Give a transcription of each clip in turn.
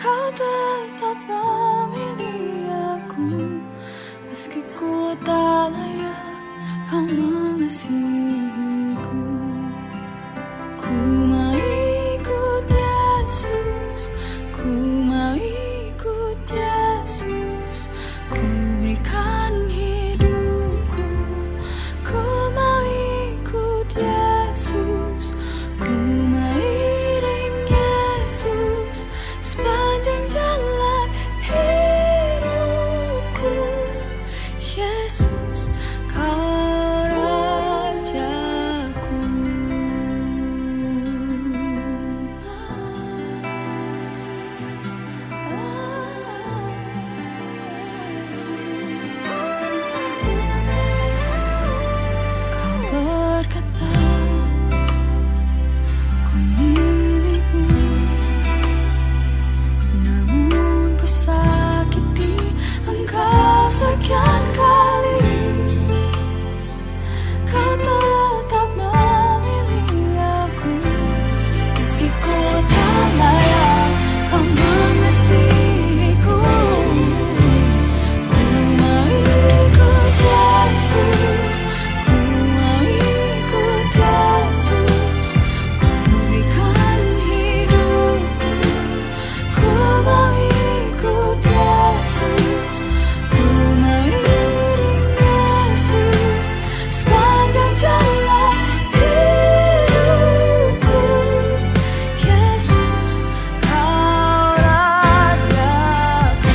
Kau tetap memilih aku, meski ku tak layak kau mengasihiku. Ku mau ikut Yesus, ku mau ikut Yesus, ku berikan hidupku. Ku mau ikut Yesus, ku mau iring Yesus sepanjang jalan hidupku. Yesus, Kau Rajaku. Kau berkata, ku milikmu, namun ku sakiti engkau sekian kali. Kau tetap memilih aku, meski ku tak layak kau mengasihiku. Ku mau ikut Yesus, ku mau ikut Yesus, ku berikan hidupku. Ku mau ikut Yesus, ku mau iring Yesus sepanjang jalan hidupku. Yesus, Kau Rajaku.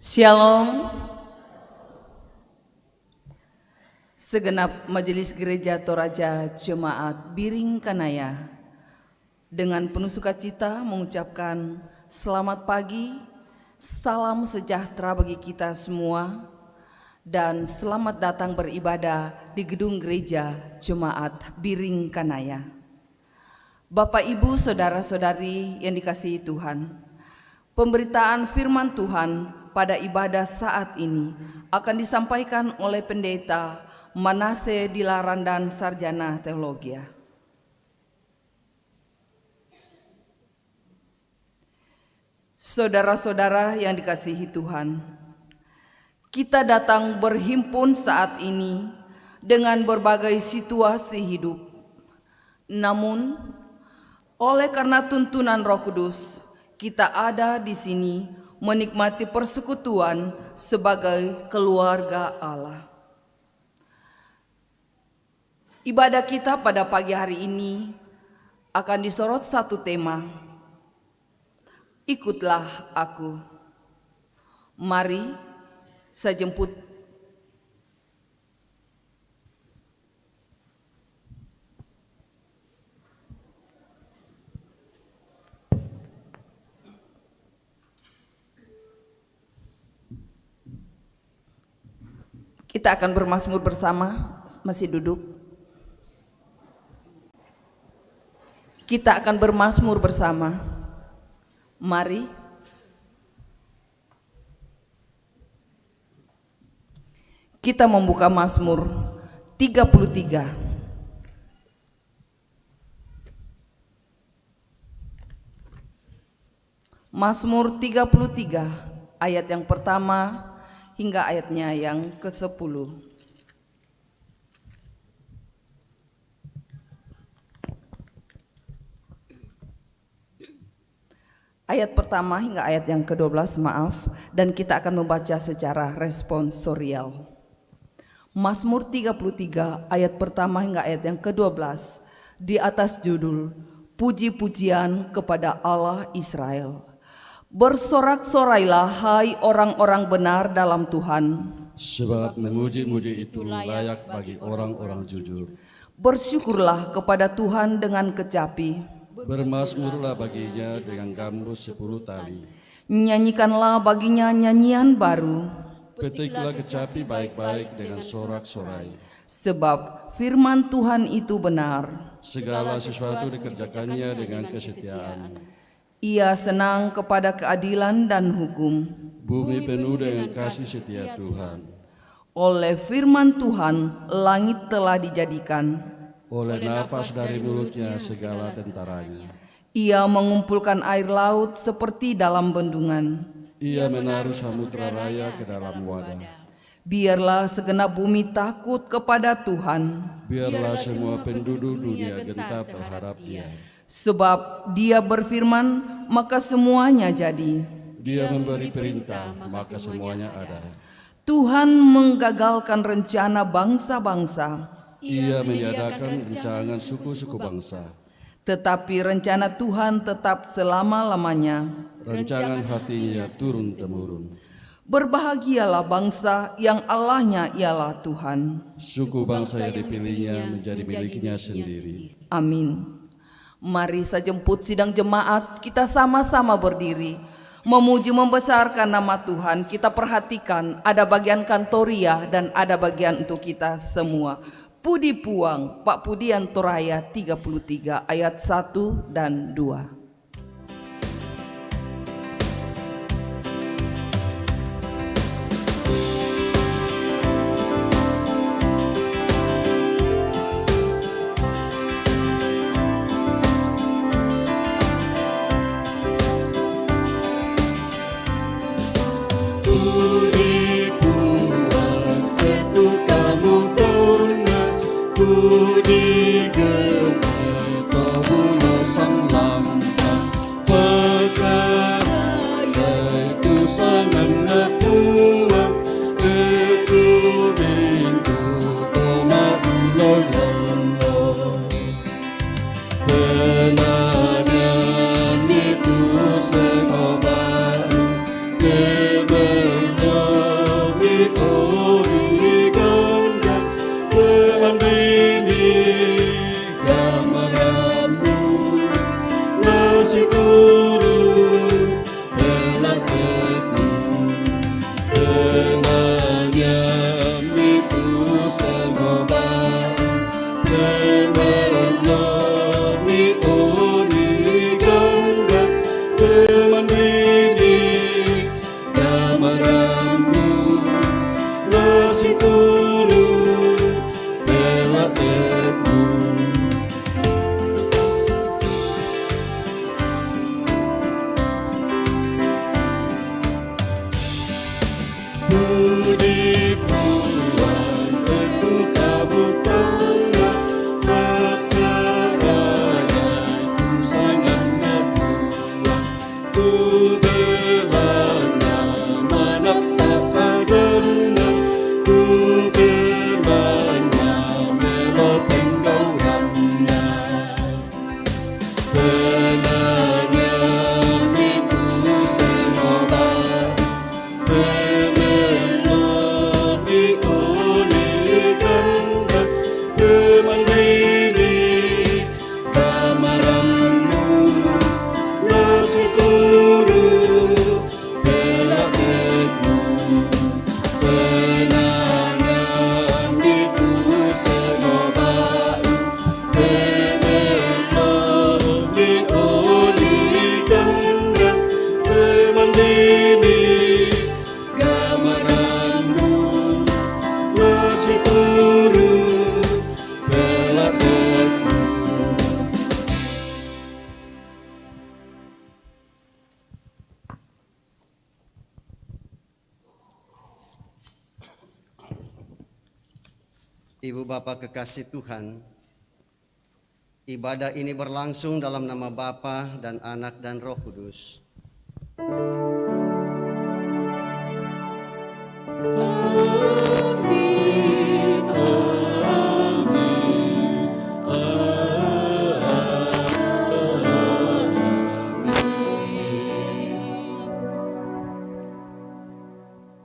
Shalom. Segenap Majelis Gereja Toraja Jemaat Biring Kanaya dengan penuh sukacita mengucapkan selamat pagi, salam sejahtera bagi kita semua, dan selamat datang beribadah di gedung gereja Jemaat Biring Kanaya. Bapak, Ibu, Saudara-saudari yang dikasihi Tuhan, pemberitaan firman Tuhan pada ibadah saat ini akan disampaikan oleh Pendeta Manase Dilaran dan Sarjana Teologi. Saudara-saudara yang dikasihi Tuhan, kita datang berhimpun saat ini dengan berbagai situasi hidup. Namun, oleh karena tuntunan Roh Kudus, kita ada di sini menikmati persekutuan sebagai keluarga Allah. Ibadah kita pada pagi hari ini akan disorot satu tema. Ikutlah aku. Mari saya jemput kita akan bermazmur bersama, masih duduk. Kita akan bermazmur bersama. Mari. Kita membuka Mazmur 33. Mazmur 33 ayat yang pertama hingga ayatnya yang ke-10. Ayat pertama hingga ayat yang ke-12, maaf, dan kita akan membaca secara responsorial. Mazmur 33 ayat pertama hingga ayat yang ke-12 di atas judul Puji-pujian kepada Allah Israel. Bersorak-sorailah hai orang-orang benar dalam Tuhan, sebab memuji-muji itu layak bagi orang-orang jujur. Bersyukurlah kepada Tuhan dengan kecapi, Bermazmurlah baginya dengan gambus 10 tali. Nyanyikanlah baginya nyanyian baru, Petiklah kecapi baik-baik dengan sorak-sorai. sebab firman Tuhan itu benar. Segala sesuatu dikerjakannya dengan kesetiaan. Ia senang kepada keadilan dan hukum. Bumi penuh dengan kasih setia Tuhan. Oleh firman Tuhan langit telah dijadikan. Oleh nafas dari mulutnya segala tentaranya. Ia mengumpulkan air laut seperti dalam bendungan. Ia menaruh samudra raya ke dalam wadah. Biarlah segenap bumi takut kepada Tuhan, Biarlah semua penduduk dunia gentar terhadap Dia. sebab Dia berfirman, maka semuanya jadi. Dia memberi perintah, maka semuanya ada. Tuhan menggagalkan rencana bangsa-bangsa, Ia menyatakan rancangan suku-suku bangsa. tetapi rencana Tuhan tetap selama-lamanya. Rancangan hatinya turun-temurun. Berbahagialah bangsa yang Allahnya ialah Tuhan. Suku bangsa yang dipilihnya menjadi miliknya sendiri. Amin. Mari saya jemput sidang jemaat, kita sama-sama berdiri memuji membesarkan nama Tuhan. Kita perhatikan ada bagian kantoria dan ada bagian untuk kita semua. Pudi Puang, Pak Pudian Toraya 33 ayat 1 dan 2. Puji kepada Bula Sang Lampa, perkara itu sangat Tuhan, itu minggu toma ulang. Penangan itu sekobar, kebenaran ori ganda, bini gamaramu nasi guru belaketmu dengannya itu sengobat mengalami oni ganda teman bini gamaramu nasi guru Ibu Bapa kekasih Tuhan, ibadah ini berlangsung dalam nama Bapa dan Anak dan Roh Kudus.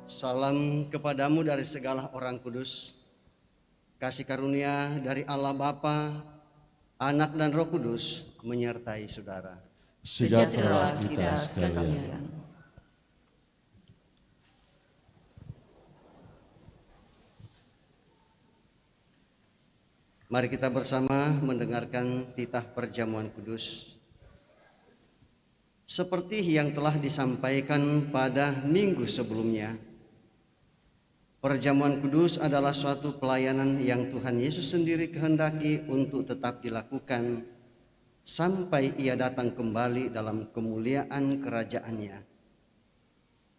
Salam kepadamu dari segala orang kudus. Kasih karunia dari Allah Bapa, Anak dan Roh Kudus menyertai saudara. Sejahteralah kita sekalian. Mari kita bersama mendengarkan titah perjamuan kudus. Seperti yang telah disampaikan pada minggu sebelumnya, perjamuan kudus adalah suatu pelayanan yang Tuhan Yesus sendiri kehendaki untuk tetap dilakukan sampai Ia datang kembali dalam kemuliaan kerajaan-Nya.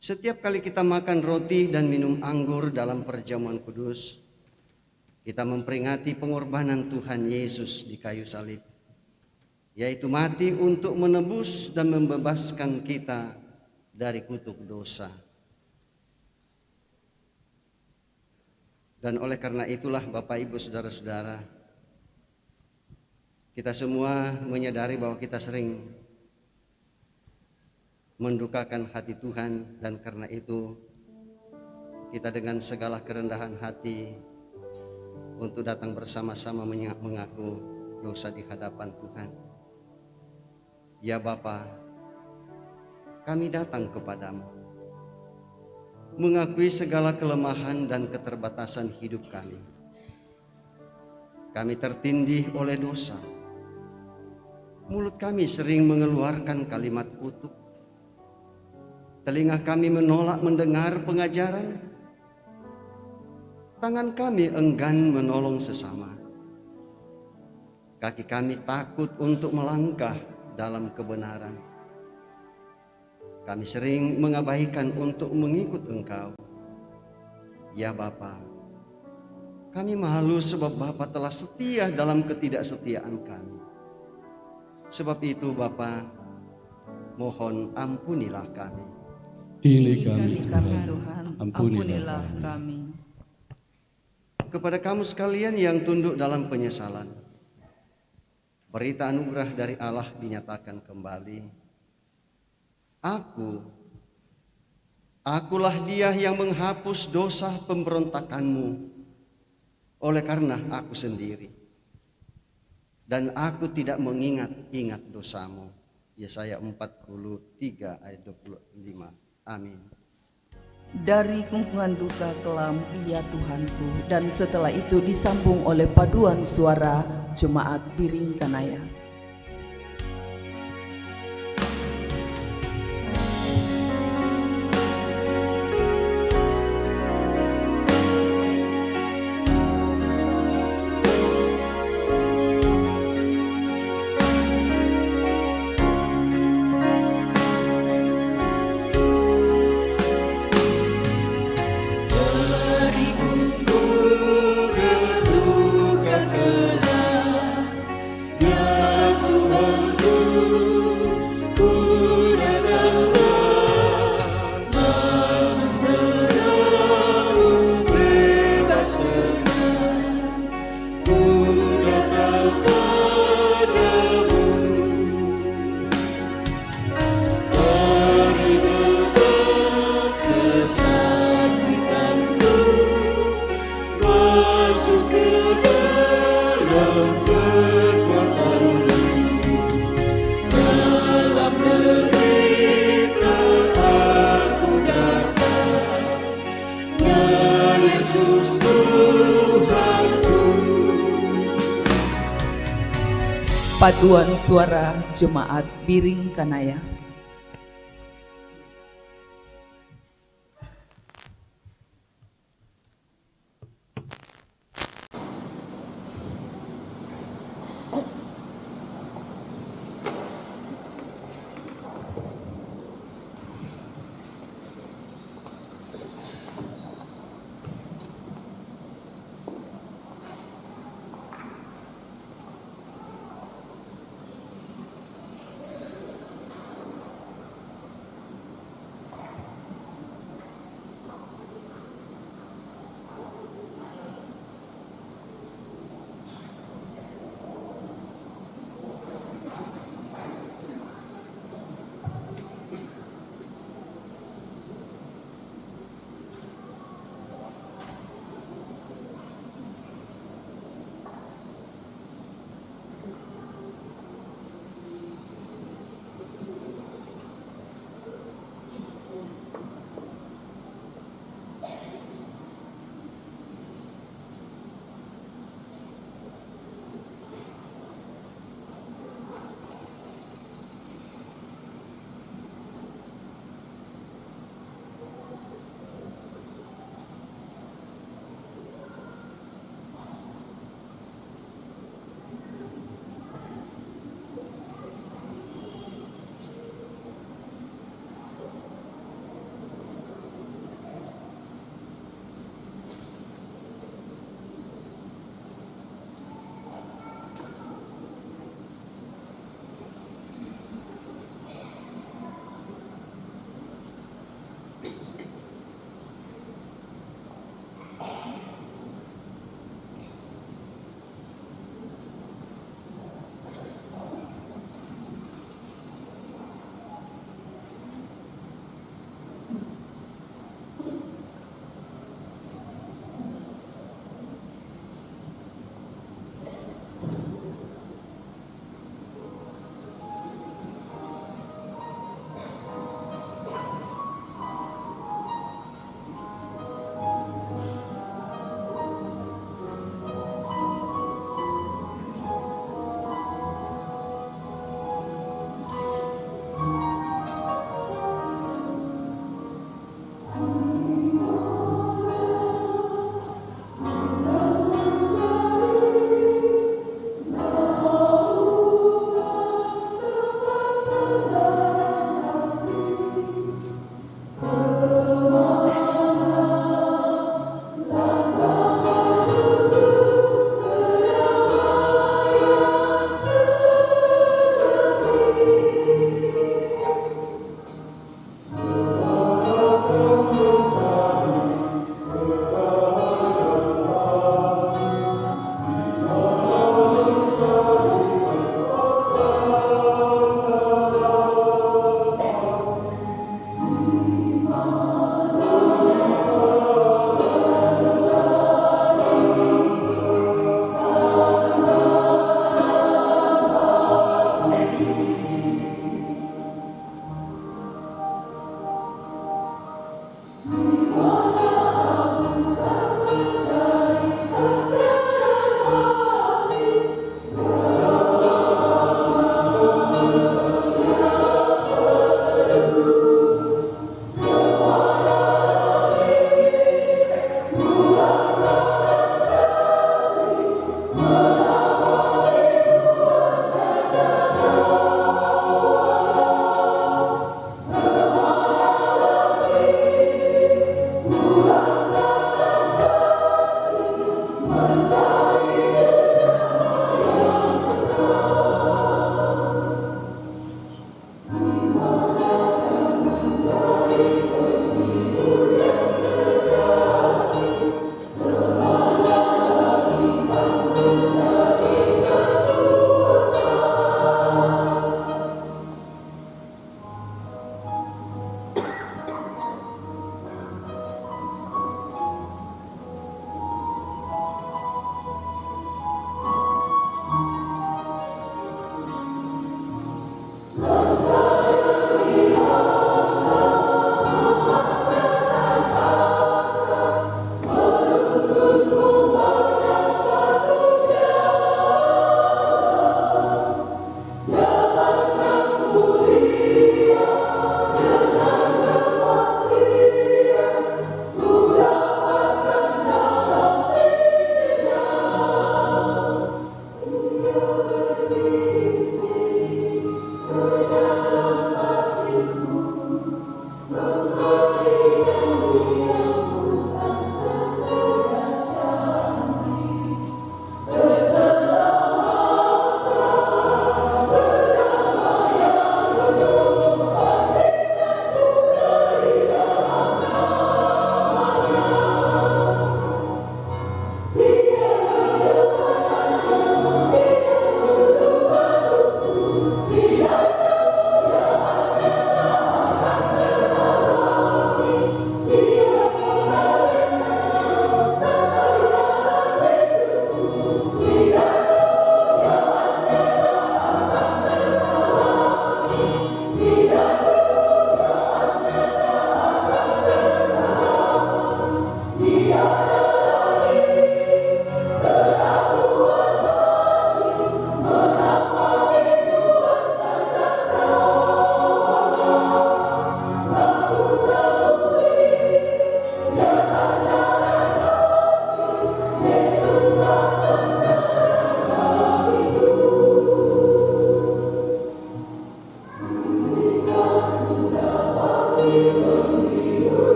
Setiap kali kita makan roti dan minum anggur dalam perjamuan kudus, kita memperingati pengorbanan Tuhan Yesus di kayu salib, yaitu mati untuk menebus dan membebaskan kita dari kutuk dosa. Dan oleh karena itulah Bapak Ibu Saudara-saudara, kita semua menyadari bahwa kita sering mendukakan hati Tuhan, dan karena itu kita dengan segala kerendahan hati untuk datang bersama-sama mengaku dosa di hadapan Tuhan. Ya Bapa, kami datang kepadamu mengakui segala kelemahan dan keterbatasan hidup kami. Kami tertindih oleh dosa. Mulut kami sering mengeluarkan kalimat kutuk. Telinga kami menolak mendengar pengajaran. Tangan kami enggan menolong sesama. Kaki kami takut untuk melangkah dalam kebenaran. Kami sering mengabaikan untuk mengikut Engkau. Ya Bapa, kami malu sebab Bapa telah setia dalam ketidaksetiaan kami. Sebab itu Bapa, mohon ampunilah kami. Ini kami Tuhan, ampunilah kami. Kepada kamu sekalian yang tunduk dalam penyesalan, berita anugerah dari Allah dinyatakan kembali. Akulah Dia yang menghapus dosa pemberontakanmu, oleh karena Aku sendiri, dan Aku tidak mengingat-ingat dosamu. Yesaya 43 ayat 25. Amin. Dari kungkungan duka kelam, Ia Tuhanku, dan setelah itu disambung oleh paduan suara jemaat Biring Kanaya. Berduka kelam, Paduan suara Jemaat Biring Kanaya.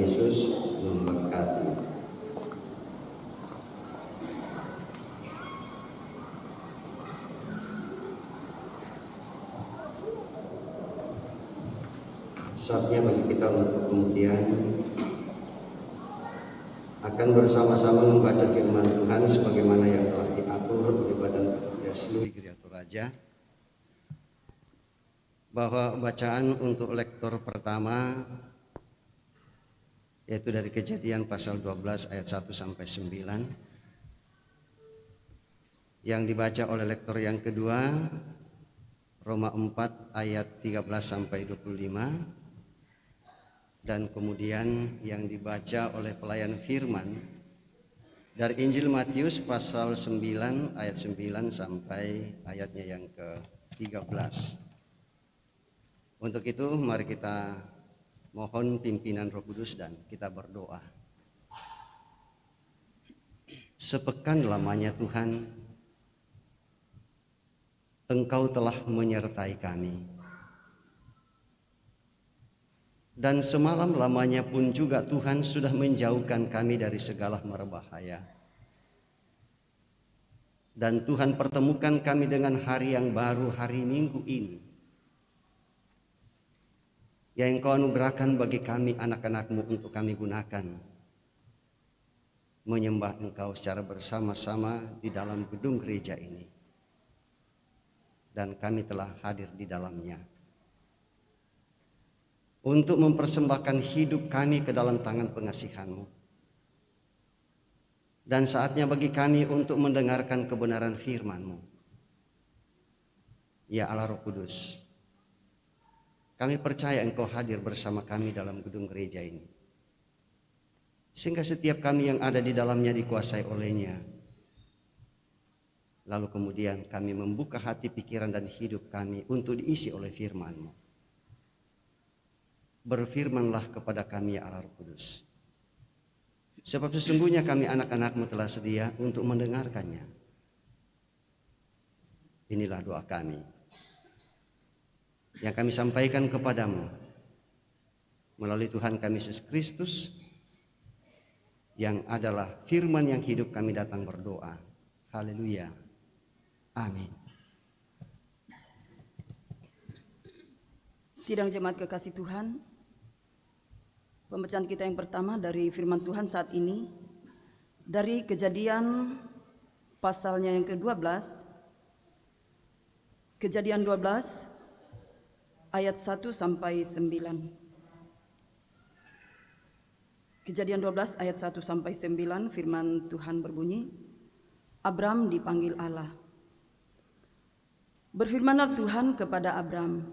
Yesus memberkati. Saatnya bagi kita untuk kemudian akan bersama-sama membaca firman Tuhan sebagaimana yang telah diatur oleh Badan Pekerja seluruh Gereja Toraja, bahwa bacaan untuk lektor pertama yaitu dari Kejadian pasal 12 ayat 1 sampai 9, yang dibaca oleh lektor yang kedua Roma 4 ayat 13 sampai 25, dan kemudian yang dibaca oleh pelayan firman dari Injil Matius pasal 9 ayat 9 sampai ayatnya yang ke-13. Untuk itu mari kita mohon pimpinan Roh Kudus dan kita berdoa. Sepekan lamanya Tuhan, Engkau telah menyertai kami. Dan semalam lamanya pun juga Tuhan sudah menjauhkan kami dari segala mara bahaya. Dan Tuhan pertemukan kami dengan hari yang baru, hari Minggu ini, yang Engkau anugerahkan bagi kami anak-anak-Mu untuk kami gunakan menyembah Engkau secara bersama-sama di dalam gedung gereja ini. Dan kami telah hadir di dalamnya untuk mempersembahkan hidup kami ke dalam tangan pengasihan-Mu. Dan saatnya bagi kami untuk mendengarkan kebenaran firman-Mu. Ya Allah Roh Kudus, kami percaya Engkau hadir bersama kami dalam gedung gereja ini, sehingga setiap kami yang ada di dalamnya dikuasai olehnya. Lalu kemudian kami membuka hati, pikiran, dan hidup kami untuk diisi oleh firman-Mu. Berfirmanlah kepada kami ya Allah Roh Kudus, sebab sesungguhnya kami anak-anak-Mu telah sedia untuk mendengarkannya. Inilah doa kami yang kami sampaikan kepadamu melalui Tuhan kami Yesus Kristus, yang adalah firman yang hidup. Kami datang berdoa. Haleluya. Amin. Sidang jemaat kekasih Tuhan, pembacaan kita yang pertama dari firman Tuhan saat ini dari Kejadian pasalnya yang ke-12, Kejadian 12 ayat 1 sampai 9. Kejadian 12 ayat 1 sampai 9, firman Tuhan berbunyi, Abram dipanggil Allah. Berfirmanlah Tuhan kepada Abram,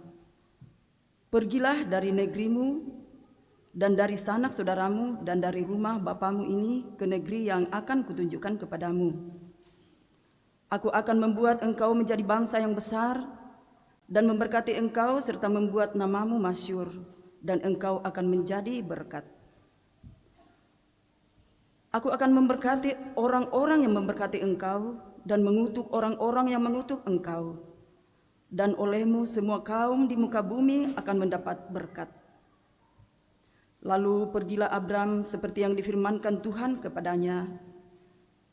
pergilah dari negerimu dan dari sanak saudaramu dan dari rumah bapamu ini ke negeri yang akan kutunjukkan kepadamu. Aku akan membuat engkau menjadi bangsa yang besar dan memberkati engkau serta membuat namamu masyhur, dan engkau akan menjadi berkat. Aku akan memberkati orang-orang yang memberkati engkau dan mengutuk orang-orang yang mengutuk engkau. Dan olehmu semua kaum di muka bumi akan mendapat berkat. Lalu pergilah Abram seperti yang difirmankan Tuhan kepadanya,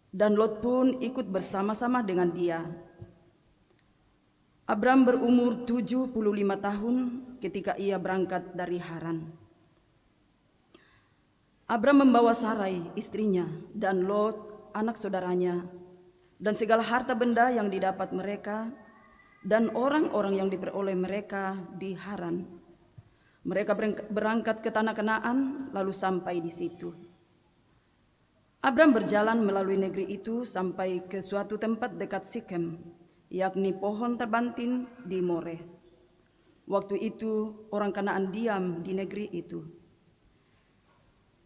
dan Lot pun ikut bersama-sama dengan dia. Abram berumur 75 tahun ketika ia berangkat dari Haran. Abram membawa Sarai istrinya dan Lot anak saudaranya dan segala harta benda yang didapat mereka dan orang-orang yang diperoleh mereka di Haran. Mereka berangkat ke tanah Kanaan lalu sampai di situ. Abram berjalan melalui negeri itu sampai ke suatu tempat dekat Sikem, yakni pohon terbantin di More. Waktu itu orang Kanaan diam di negeri itu.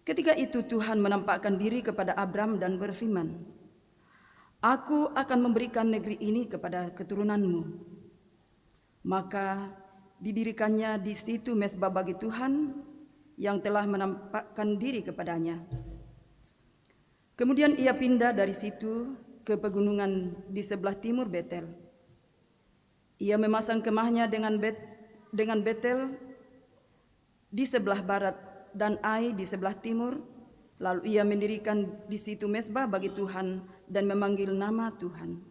Ketika itu Tuhan menampakkan diri kepada Abram dan berfirman, Aku akan memberikan negeri ini kepada keturunanmu. Maka didirikannya di situ mezbah bagi Tuhan yang telah menampakkan diri kepadanya. Kemudian ia pindah dari situ ke pegunungan di sebelah timur Betel. Ia memasang kemahnya dengan Betel di sebelah barat dan Ai di sebelah timur. Lalu ia mendirikan di situ mezbah bagi Tuhan dan memanggil nama Tuhan.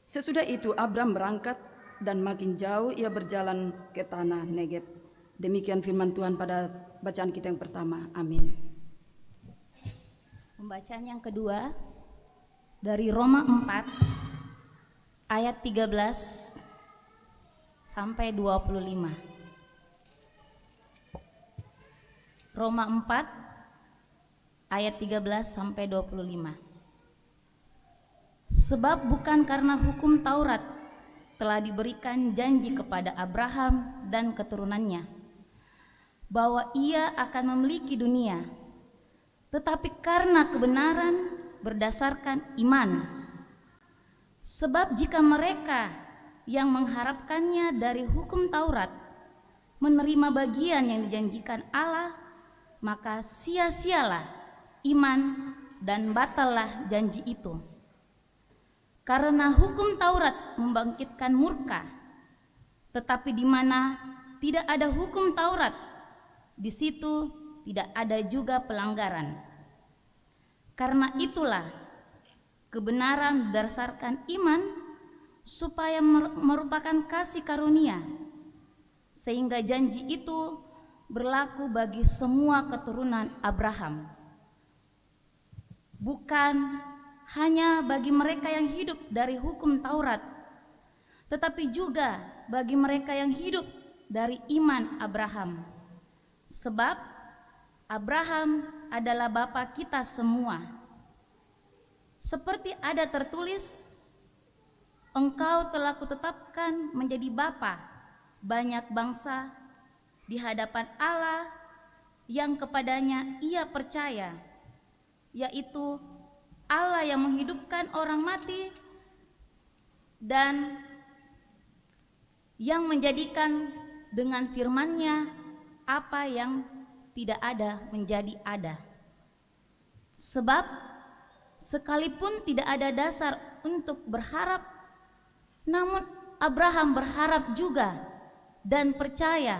Sesudah itu Abram berangkat dan makin jauh ia berjalan ke tanah Negeb. Demikian firman Tuhan pada bacaan kita yang pertama. Amin. Pembacaan yang kedua dari Roma 4 ayat 13 sampai 25. Roma 4 ayat 13 sampai 25. Sebab bukan karena hukum Taurat telah diberikan janji kepada Abraham dan keturunannya bahwa ia akan memiliki dunia, tetapi karena kebenaran berdasarkan iman. Sebab jika mereka yang mengharapkannya dari hukum Taurat menerima bagian yang dijanjikan Allah, maka sia-sialah iman dan batallah janji itu. Karena hukum Taurat membangkitkan murka, tetapi di mana tidak ada hukum Taurat, di situ tidak ada juga pelanggaran. Karena itulah kebenaran berdasarkan iman supaya merupakan kasih karunia, sehingga janji itu berlaku bagi semua keturunan Abraham, bukan hanya bagi mereka yang hidup dari hukum Taurat, tetapi juga bagi mereka yang hidup dari iman Abraham. Sebab Abraham adalah bapa kita semua. Seperti ada tertulis, engkau telah kutetapkan menjadi bapa banyak bangsa di hadapan Allah yang kepadanya ia percaya, yaitu Allah yang menghidupkan orang mati dan yang menjadikan dengan firman-Nya apa yang tidak ada menjadi ada. Sebab sekalipun tidak ada dasar untuk berharap, namun Abraham berharap juga dan percaya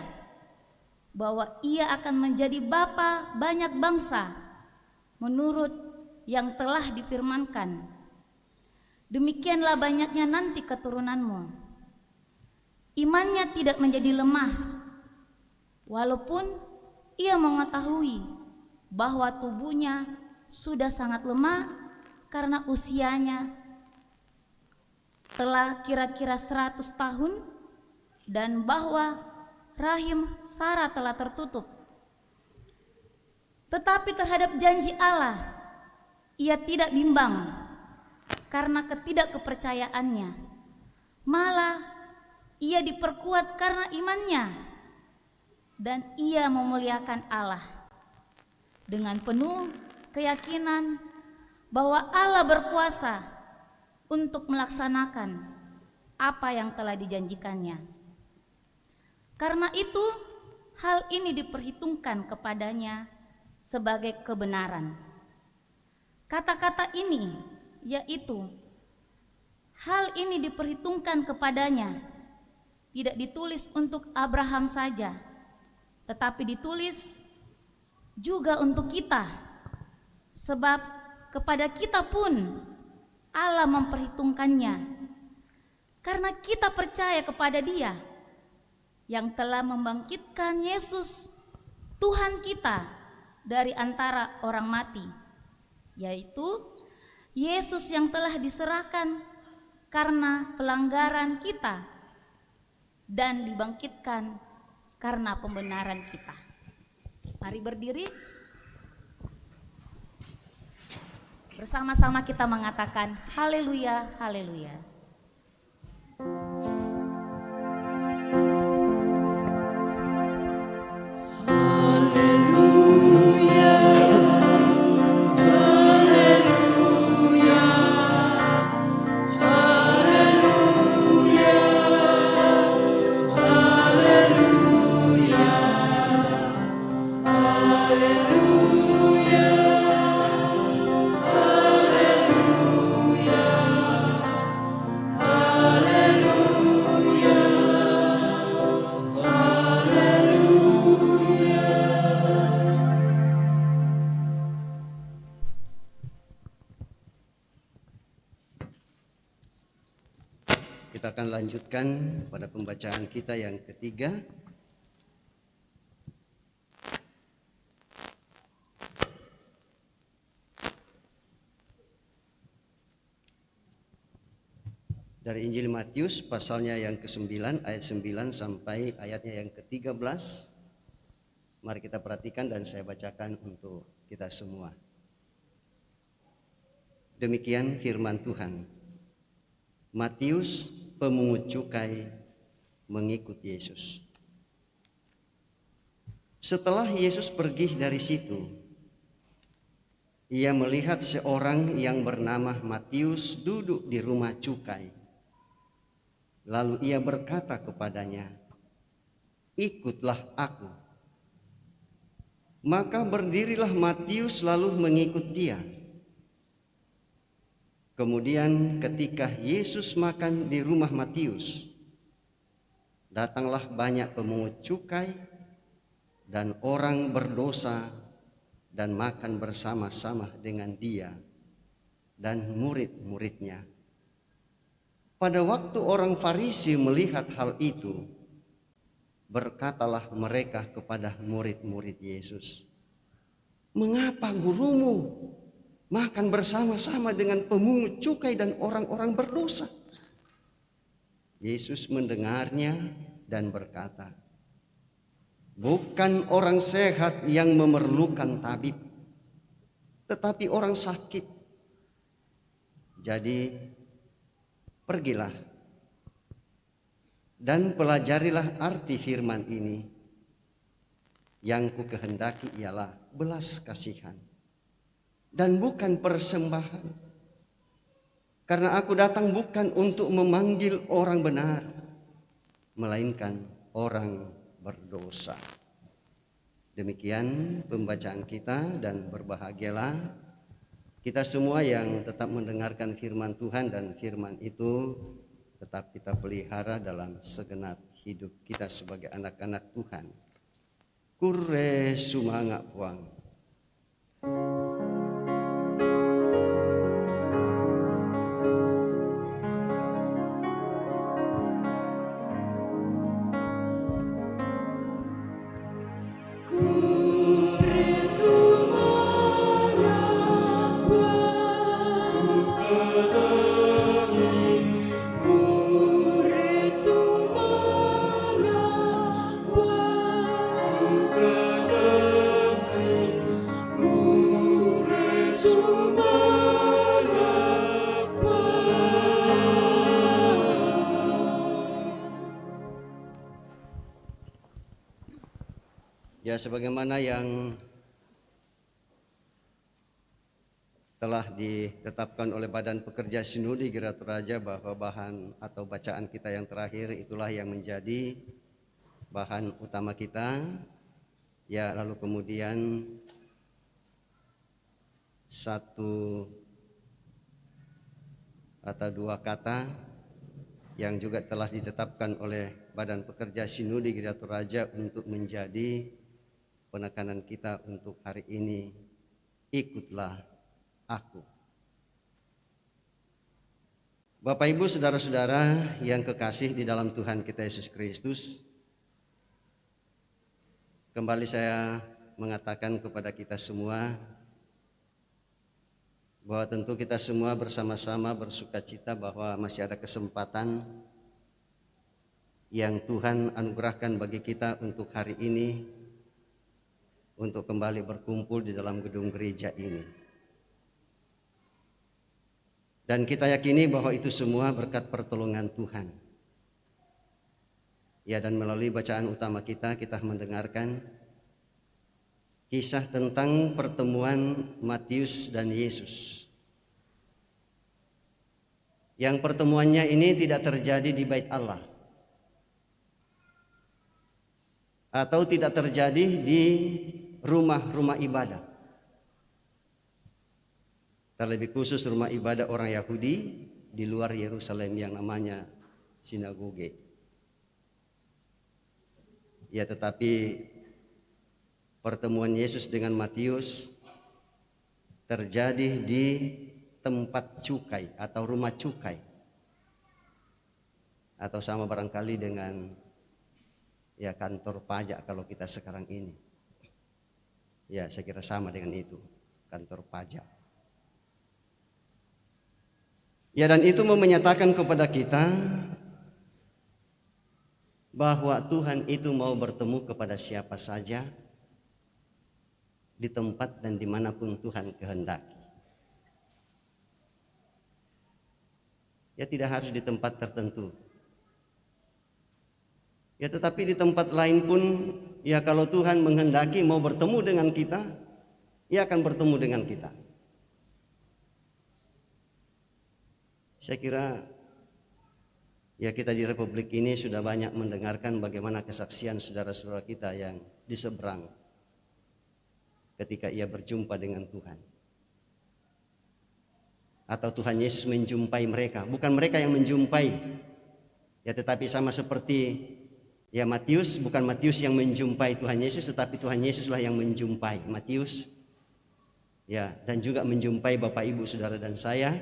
bahwa ia akan menjadi bapa banyak bangsa menurut yang telah difirmankan, demikianlah banyaknya nanti keturunanmu. Imannya tidak menjadi lemah, walaupun ia mengetahui bahwa tubuhnya sudah sangat lemah karena usianya telah kira-kira 100 tahun dan bahwa rahim Sarah telah tertutup. Tetapi terhadap janji Allah ia tidak bimbang karena ketidakkepercayaannya, malah ia diperkuat karena imannya, dan ia memuliakan Allah dengan penuh keyakinan bahwa Allah berkuasa untuk melaksanakan apa yang telah dijanjikannya. Karena itu hal ini diperhitungkan kepadanya sebagai kebenaran. Kata-kata ini yaitu hal ini diperhitungkan kepadanya tidak ditulis untuk Abraham saja, tetapi ditulis juga untuk kita, sebab kepada kita pun Allah memperhitungkannya, karena kita percaya kepada Dia yang telah membangkitkan Yesus Tuhan kita dari antara orang mati, yaitu Yesus yang telah diserahkan karena pelanggaran kita dan dibangkitkan karena pembenaran kita. Mari berdiri. Bersama-sama kita mengatakan haleluya, haleluya. Kita akan lanjutkan pada pembacaan kita yang ketiga. Dari Injil Matius pasalnya yang ke-9 ayat 9 sampai ayatnya yang ke-13. Mari kita perhatikan dan saya bacakan untuk kita semua. Demikian firman Tuhan. Matius, pemungut cukai, mengikut Yesus. Setelah Yesus pergi dari situ, ia melihat seorang yang bernama Matius duduk di rumah cukai. Lalu ia berkata kepadanya, "Ikutlah aku." Maka berdirilah Matius lalu mengikut dia. Kemudian ketika Yesus makan di rumah Matius, datanglah banyak pemungut cukai dan orang berdosa dan makan bersama-sama dengan dia dan murid-muridnya. Pada waktu orang Farisi melihat hal itu, berkatalah mereka kepada murid-murid Yesus, "Mengapa gurumu makan bersama-sama dengan pemungut cukai dan orang-orang berdosa?" Yesus mendengarnya dan berkata, "Bukan orang sehat yang memerlukan tabib, tetapi orang sakit. Jadi pergilah dan pelajarilah arti firman ini. Yang ku kehendaki ialah belas kasihan dan bukan persembahan. Karena aku datang bukan untuk memanggil orang benar, melainkan orang berdosa." Demikian pembacaan kita, dan berbahagialah kita semua yang tetap mendengarkan firman Tuhan, dan firman itu tetap kita pelihara dalam segenap hidup kita sebagai anak-anak Tuhan. Kure sumanga puang. Ya, sebagaimana yang telah ditetapkan oleh Badan Pekerja Sinode Gereja Toraja, bahwa bahan atau bacaan kita yang terakhir itulah yang menjadi bahan utama kita. Ya, lalu kemudian satu atau dua kata yang juga telah ditetapkan oleh Badan Pekerja Sinode Gereja Toraja untuk menjadi penekanan kita untuk hari ini. Ikutlah aku. Bapak Ibu, saudara-saudara yang kekasih di dalam Tuhan kita Yesus Kristus, kembali saya mengatakan kepada kita semua bahwa tentu kita semua bersama-sama bersukacita bahwa masih ada kesempatan yang Tuhan anugerahkan bagi kita untuk hari ini, untuk kembali berkumpul di dalam gedung gereja ini. Dan kita yakini bahwa itu semua berkat pertolongan Tuhan. Ya, dan melalui bacaan utama kita mendengarkan kisah tentang pertemuan Matius dan Yesus. Yang pertemuannya ini tidak terjadi di Bait Allah, atau tidak terjadi di rumah-rumah ibadah. Terlebih khusus rumah ibadah orang Yahudi di luar Yerusalem yang namanya sinagoge. Ya, tetapi pertemuan Yesus dengan Matius terjadi di tempat cukai atau rumah cukai. atau sama barangkali dengan ya kantor pajak kalau kita sekarang ini. Ya, saya kira sama dengan itu, kantor pajak. Ya, dan itu menyatakan kepada kita bahwa Tuhan itu mau bertemu kepada siapa saja di tempat dan dimanapun Tuhan kehendaki. Ya, tidak harus di tempat tertentu. Ya, tetapi di tempat lain pun, ya kalau Tuhan menghendaki mau bertemu dengan kita, Ia akan bertemu dengan kita. Saya kira ya kita di Republik ini sudah banyak mendengarkan bagaimana kesaksian saudara-saudara kita yang di seberang ketika ia berjumpa dengan Tuhan. Atau Tuhan Yesus menjumpai mereka, bukan mereka yang menjumpai. Ya, tetapi sama seperti ya Matius, bukan Matius yang menjumpai Tuhan Yesus, tetapi Tuhan Yesuslah yang menjumpai Matius. Ya, dan juga menjumpai Bapak Ibu Saudara dan saya.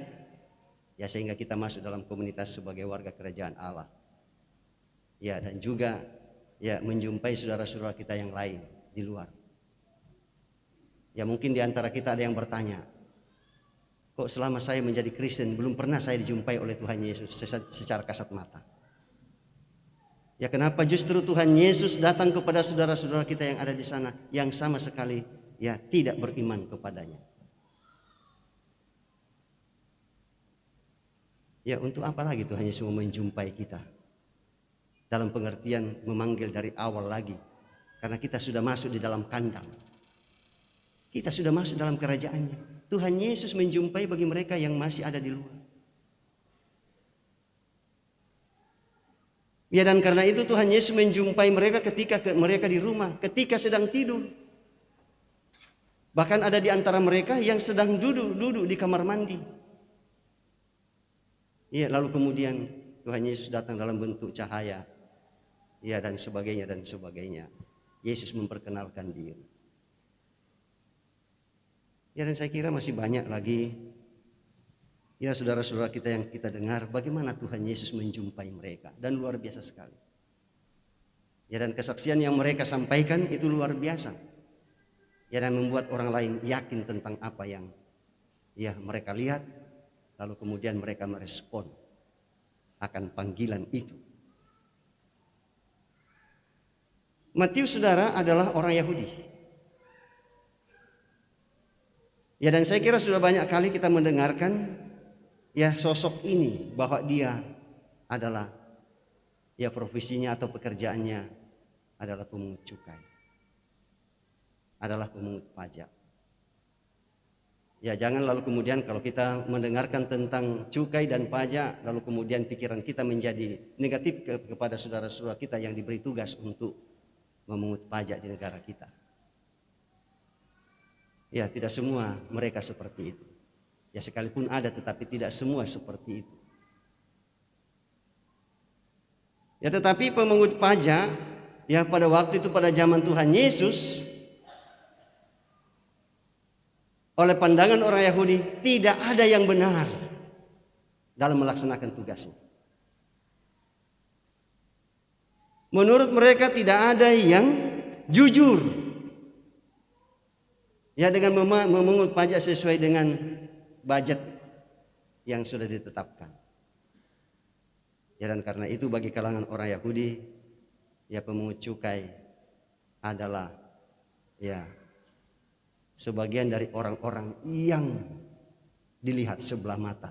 Ya, sehingga kita masuk dalam komunitas sebagai warga kerajaan Allah. Ya, dan juga ya menjumpai saudara-saudara kita yang lain di luar. Ya, mungkin di antara kita ada yang bertanya, kok selama saya menjadi Kristen belum pernah saya dijumpai oleh Tuhan Yesus secara kasat mata. Ya, kenapa justru Tuhan Yesus datang kepada saudara-saudara kita yang ada di sana yang sama sekali ya tidak beriman kepadanya? Ya, untuk apa lagi Tuhan Yesus mau menjumpai kita? Dalam pengertian memanggil dari awal lagi. Karena kita sudah masuk di dalam kandang. Kita sudah masuk dalam kerajaannya. Tuhan Yesus menjumpai bagi mereka yang masih ada di luar. Ya, dan karena itu Tuhan Yesus menjumpai mereka ketika mereka di rumah, ketika sedang tidur. Bahkan ada di antara mereka yang sedang duduk di kamar mandi. Ya, lalu kemudian Tuhan Yesus datang dalam bentuk cahaya. Ya, dan sebagainya dan sebagainya. Yesus memperkenalkan diri. Ya, dan saya kira masih banyak lagi ya saudara-saudara kita yang kita dengar bagaimana Tuhan Yesus menjumpai mereka, dan luar biasa sekali. Ya, dan kesaksian yang mereka sampaikan itu luar biasa. Ya, dan membuat orang lain yakin tentang apa yang ya mereka lihat. Lalu kemudian mereka merespon akan panggilan itu. Matius, saudara, adalah orang Yahudi. Ya, dan saya kira sudah banyak kali kita mendengarkan ya sosok ini, bahwa dia adalah ya profesinya atau pekerjaannya adalah pemungut cukai, adalah pemungut pajak. Ya, jangan lalu kemudian kalau kita mendengarkan tentang cukai dan pajak, lalu kemudian pikiran kita menjadi negatif kepada saudara-saudara kita yang diberi tugas untuk memungut pajak di negara kita. Ya, tidak semua mereka seperti itu. Ya, sekalipun ada, tetapi tidak semua seperti itu. Ya, tetapi pemungut pajak, ya pada waktu itu pada zaman Tuhan Yesus, oleh pandangan orang Yahudi tidak ada yang benar dalam melaksanakan tugasnya. Menurut mereka tidak ada yang jujur. Ya, dengan memungut pajak sesuai dengan budget yang sudah ditetapkan. Ya, dan karena itu bagi kalangan orang Yahudi, ya pemungut cukai adalah ya sebagian dari orang-orang yang dilihat sebelah mata,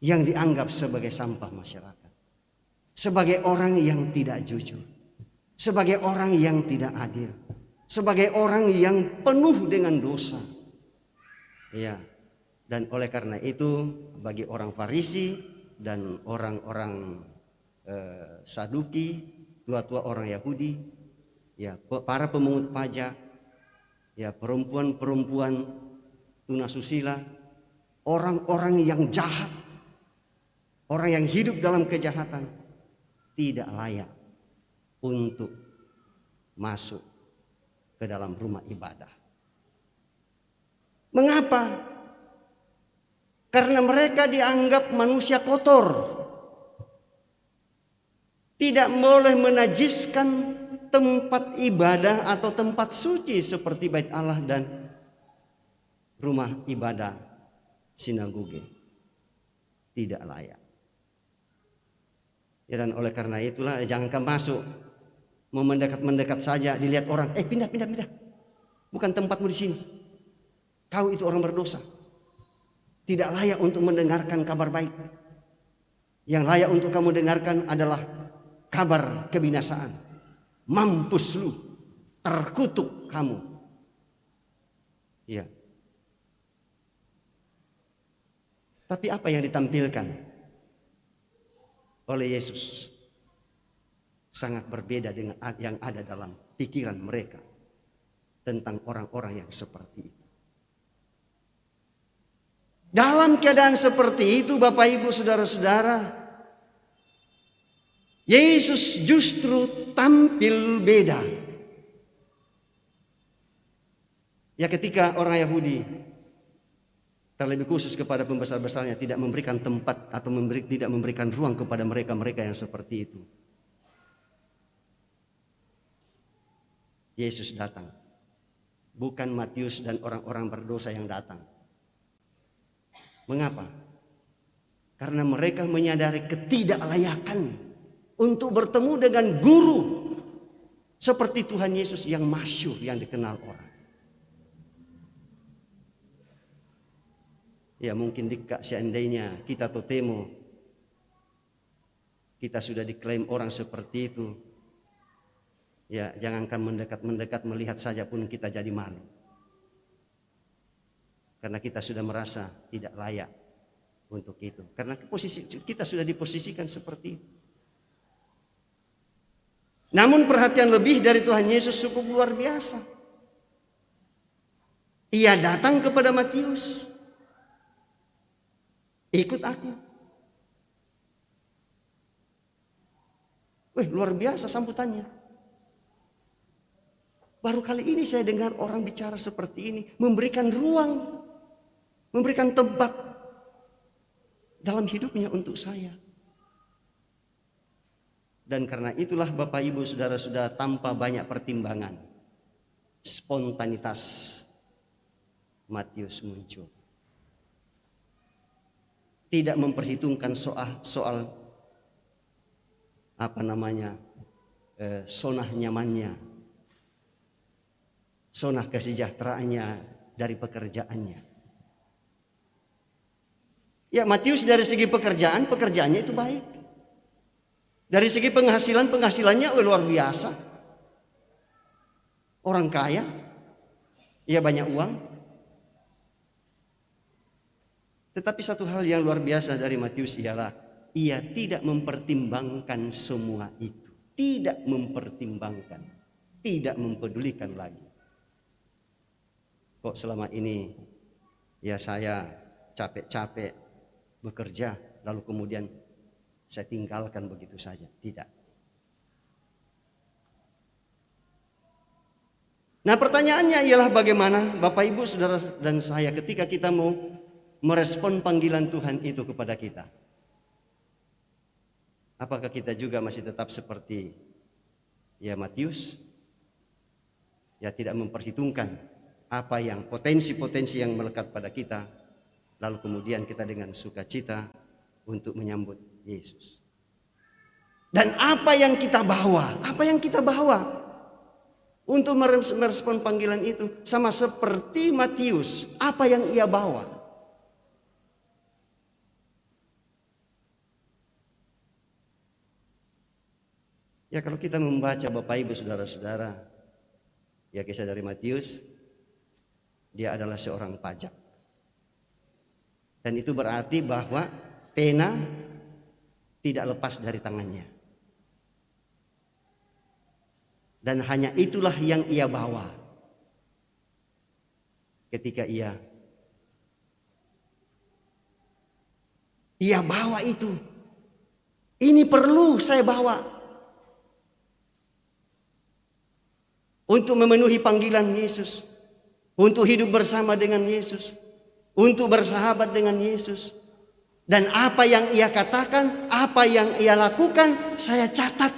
yang dianggap sebagai sampah masyarakat, sebagai orang yang tidak jujur, sebagai orang yang tidak adil, sebagai orang yang penuh dengan dosa. Ya, dan oleh karena itu bagi orang Farisi dan orang-orang Saduki, tua-tua orang Yahudi, ya para pemungut pajak, ya perempuan-perempuan tunasusila, orang-orang yang jahat, orang yang hidup dalam kejahatan, tidak layak untuk masuk ke dalam rumah ibadah. Mengapa? Karena mereka dianggap manusia kotor. tidak boleh menajiskan tempat ibadah atau tempat suci seperti bait Allah dan rumah ibadah sinagoge. Tidak layak. Ya, dan oleh karena itulah jangankan masuk, mau mendekat saja dilihat orang, pindah. Bukan tempatmu di sini. Kau itu orang berdosa. Tidak layak untuk mendengarkan kabar baik. Yang layak untuk kamu dengarkan adalah kabar kebinasaan. Mampus lu, terkutuk kamu. Iya. Tapi apa yang ditampilkan oleh Yesus sangat berbeda dengan yang ada dalam pikiran mereka tentang orang-orang yang seperti itu. Dalam keadaan seperti itu, Bapak Ibu Saudara-saudara, Yesus justru tampil beda. Ya, ketika orang Yahudi, terlebih khusus kepada pembesar-besarnya, tidak memberikan tempat atau tidak memberikan ruang kepada mereka yang seperti itu, Yesus datang. Bukan Matius dan orang-orang berdosa yang datang. Mengapa? Karena mereka menyadari ketidaklayakan untuk bertemu dengan guru seperti Tuhan Yesus yang masyhur, yang dikenal orang. Ya, mungkin seandainya kita totemo, kita sudah diklaim orang seperti itu, ya jangankan mendekat melihat saja pun kita jadi malu. Karena kita sudah merasa tidak layak untuk itu. Karena kita sudah diposisikan seperti itu. Namun perhatian lebih dari Tuhan Yesus cukup luar biasa. Ia datang kepada Matius. Ikut aku. Luar biasa sambutannya. Baru kali ini saya dengar orang bicara seperti ini. Memberikan ruang, memberikan tempat dalam hidupnya untuk saya. Dan karena itulah Bapak Ibu Saudara-saudara, tanpa banyak pertimbangan, spontanitas Matius muncul. Tidak memperhitungkan soal sonah nyamannya, sonah kesejahteraannya dari pekerjaannya. Ya, Matius dari segi pekerjaannya itu baik. Dari segi penghasilannya luar biasa. Orang kaya, ia banyak uang. Tetapi satu hal yang luar biasa dari Matius ialah ia tidak mempertimbangkan semua itu. Tidak mempertimbangkan, tidak mempedulikan lagi. Kok selama ini ya saya capek-capek bekerja, lalu kemudian saya tinggalkan begitu saja. Tidak. Nah, pertanyaannya ialah bagaimana Bapak Ibu Saudara dan saya ketika kita mau merespon panggilan Tuhan itu kepada kita. Apakah kita juga masih tetap seperti ya Matius? Ya, tidak memperhitungkan apa yang potensi-potensi yang melekat pada kita, lalu kemudian kita dengan sukacita untuk menyambut Yesus. Dan apa yang kita bawa? Apa yang kita bawa untuk merespon panggilan itu? Sama seperti Matius, apa yang ia bawa? Ya, kalau kita membaca Bapak Ibu Saudara-saudara, ya kisah dari Matius, dia adalah seorang pajak. Dan itu berarti bahwa pena tidak lepas dari tangannya. Dan hanya itulah yang ia bawa ketika ia bawa itu. Ini perlu saya bawa untuk memenuhi panggilan Yesus, untuk hidup bersama dengan Yesus, untuk bersahabat dengan Yesus, Dan apa yang ia katakan, apa yang ia lakukan, saya catat.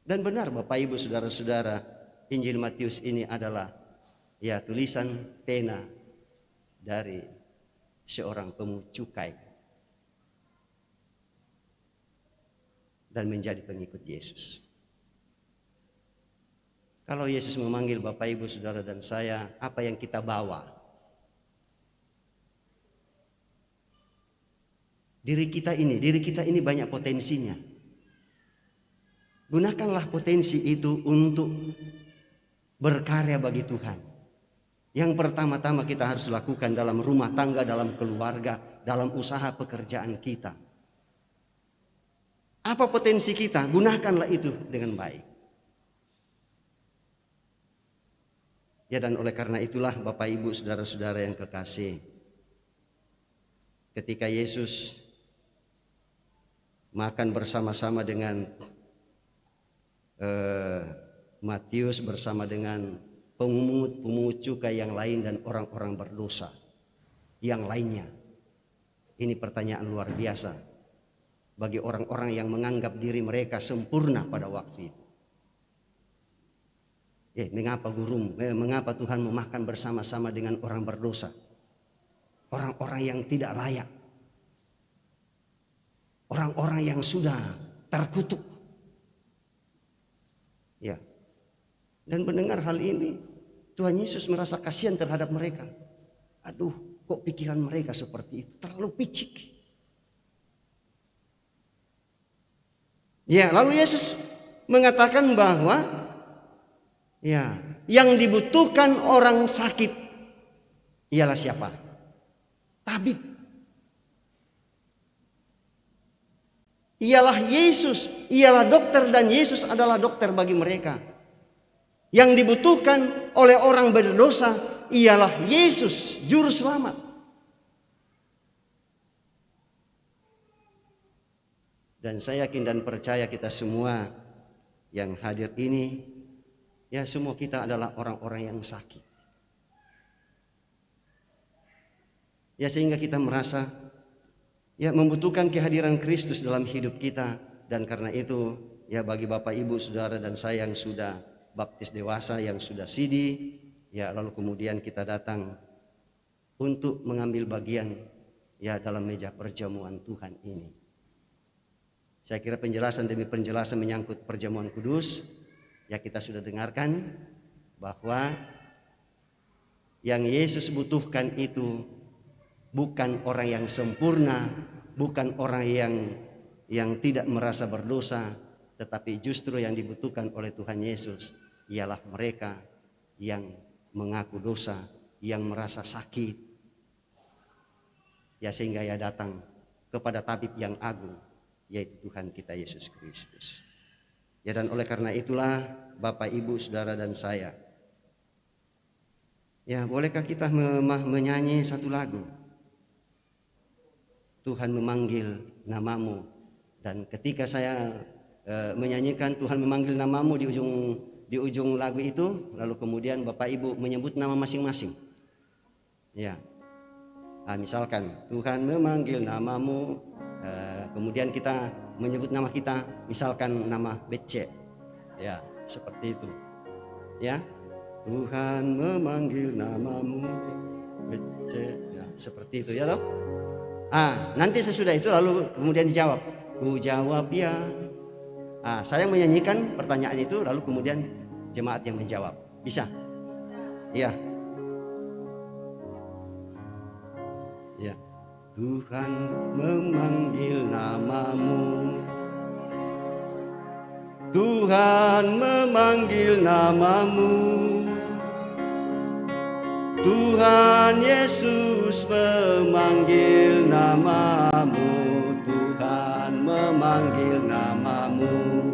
Dan benar Bapak Ibu Saudara-saudara, Injil Matius ini adalah tulisan pena dari seorang pemungut cukai dan menjadi pengikut Yesus. Kalau Yesus memanggil Bapak Ibu Saudara dan saya, apa yang kita bawa? Diri kita ini banyak potensinya. Gunakanlah potensi itu untuk berkarya bagi Tuhan. Yang pertama-tama kita harus lakukan dalam rumah tangga, dalam keluarga, dalam usaha pekerjaan kita. Apa potensi kita? Gunakanlah itu dengan baik. Ya, dan oleh karena itulah Bapak Ibu Saudara-saudara yang kekasih, ketika Yesus makan bersama-sama dengan Matius, bersama dengan pemungut cukai yang lain dan orang-orang berdosa yang lainnya. Ini pertanyaan luar biasa bagi orang-orang yang menganggap diri mereka sempurna pada waktu itu. Mengapa Tuhan memakan bersama-sama dengan orang berdosa? Orang-orang yang tidak layak. Orang-orang yang sudah terkutuk. Ya. Dan mendengar hal ini, Tuhan Yesus merasa kasihan terhadap mereka. Aduh, kok pikiran mereka seperti itu? Terlalu picik. Ya, lalu Yesus mengatakan bahwa yang dibutuhkan orang sakit ialah siapa? Tabib. Ialah Yesus, ialah dokter, dan Yesus adalah dokter bagi mereka. Yang dibutuhkan oleh orang berdosa ialah Yesus, juru selamat. Dan saya yakin dan percaya kita semua yang hadir ini, semua kita adalah orang-orang yang sakit. Sehingga kita merasa membutuhkan kehadiran Kristus dalam hidup kita. Dan karena itu bagi Bapak Ibu Saudara dan saya yang sudah baptis dewasa, yang sudah sidi, lalu kemudian kita datang untuk mengambil bagian dalam meja perjamuan Tuhan ini. Saya kira penjelasan demi penjelasan menyangkut perjamuan kudus kita sudah dengarkan, bahwa yang Yesus butuhkan itu bukan orang yang sempurna, bukan orang yang tidak merasa berdosa, tetapi justru yang dibutuhkan oleh Tuhan Yesus ialah mereka yang mengaku dosa, yang merasa sakit. Sehingga ia datang kepada tabib yang agung, yaitu Tuhan kita Yesus Kristus. Dan oleh karena itulah Bapak Ibu Saudara dan saya, bolehkah kita menyanyi satu lagu? Tuhan memanggil namamu. Dan ketika saya menyanyikan Tuhan memanggil namamu di ujung lagu itu, lalu kemudian Bapak Ibu menyebut nama masing-masing. Misalkan Tuhan memanggil namamu, kemudian kita menyebut nama kita, misalkan nama Bece, seperti itu. Tuhan memanggil namamu Bece, seperti itu toh. Nanti sesudah itu lalu kemudian dijawab. Ku jawab ya. Saya menyanyikan pertanyaan itu, lalu kemudian jemaat yang menjawab. Bisa? Ya. Tuhan memanggil namamu. Tuhan memanggil namamu. Tuhan Yesus memanggil namamu. Tuhan memanggil namamu.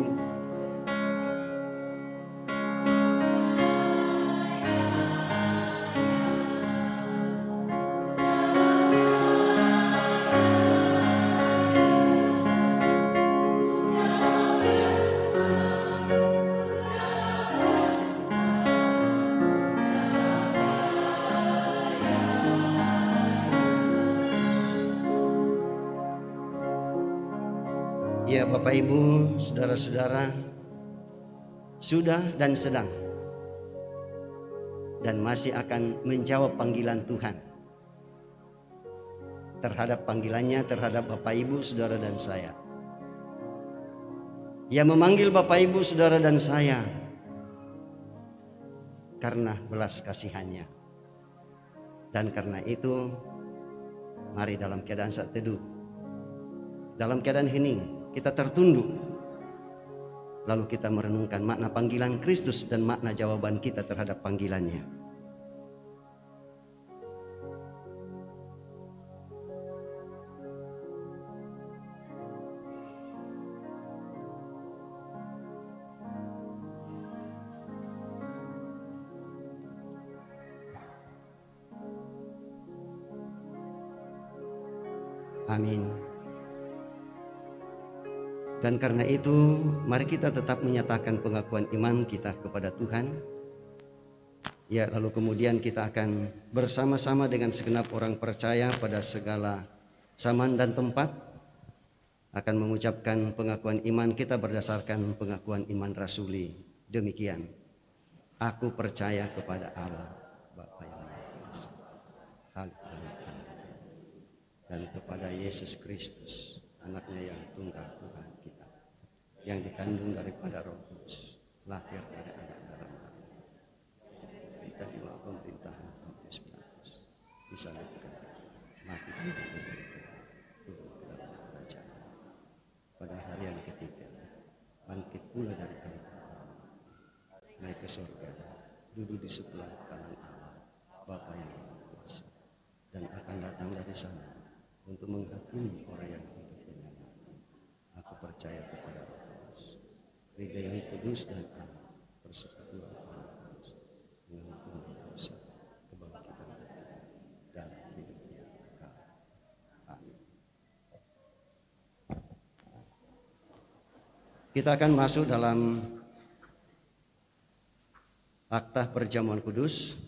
Ya Bapak Ibu, saudara-saudara, sudah dan sedang dan masih akan menjawab panggilan Tuhan terhadap panggilannya terhadap Bapak Ibu, saudara dan saya. Ia memanggil Bapak Ibu, saudara dan saya karena belas kasihannya. Dan karena itu, mari dalam keadaan saat teduh, dalam keadaan hening, kita tertunduk, lalu kita merenungkan makna panggilan Kristus dan makna jawaban kita terhadap panggilannya. Amin. Dan karena itu, mari kita tetap menyatakan pengakuan iman kita kepada Tuhan. Ya, lalu kemudian kita akan bersama-sama dengan segenap orang percaya pada segala zaman dan tempat akan mengucapkan pengakuan iman kita berdasarkan pengakuan iman rasuli. Demikian, aku percaya kepada Allah Bapa yang Maha Kuasa dan kepada Yesus Kristus, anaknya yang tunggal Tuhan kita, yang dikandung daripada Roh Kudus, lahir dari anak dalam hati, kita di bawah pemerintahan Pontius Pilatus, disalibkan, mati turun ke dalam kerajaan, pada hari yang ketiga bangkit pula dari antara naik ke surga, duduk di sebelah kanan Allah Bapa yang Maha Kuasa, dan akan datang dari sana untuk menghakimi orang yang hidup dan mati. Aku percaya kepada Roh Kudus, Gereja yang kudus dan aman, persekutuan orang kudus, mengampuni dosa, kebangkitan dan hidup yang kekal. Amin. Kita akan masuk dalam Akta Perjamuan Kudus.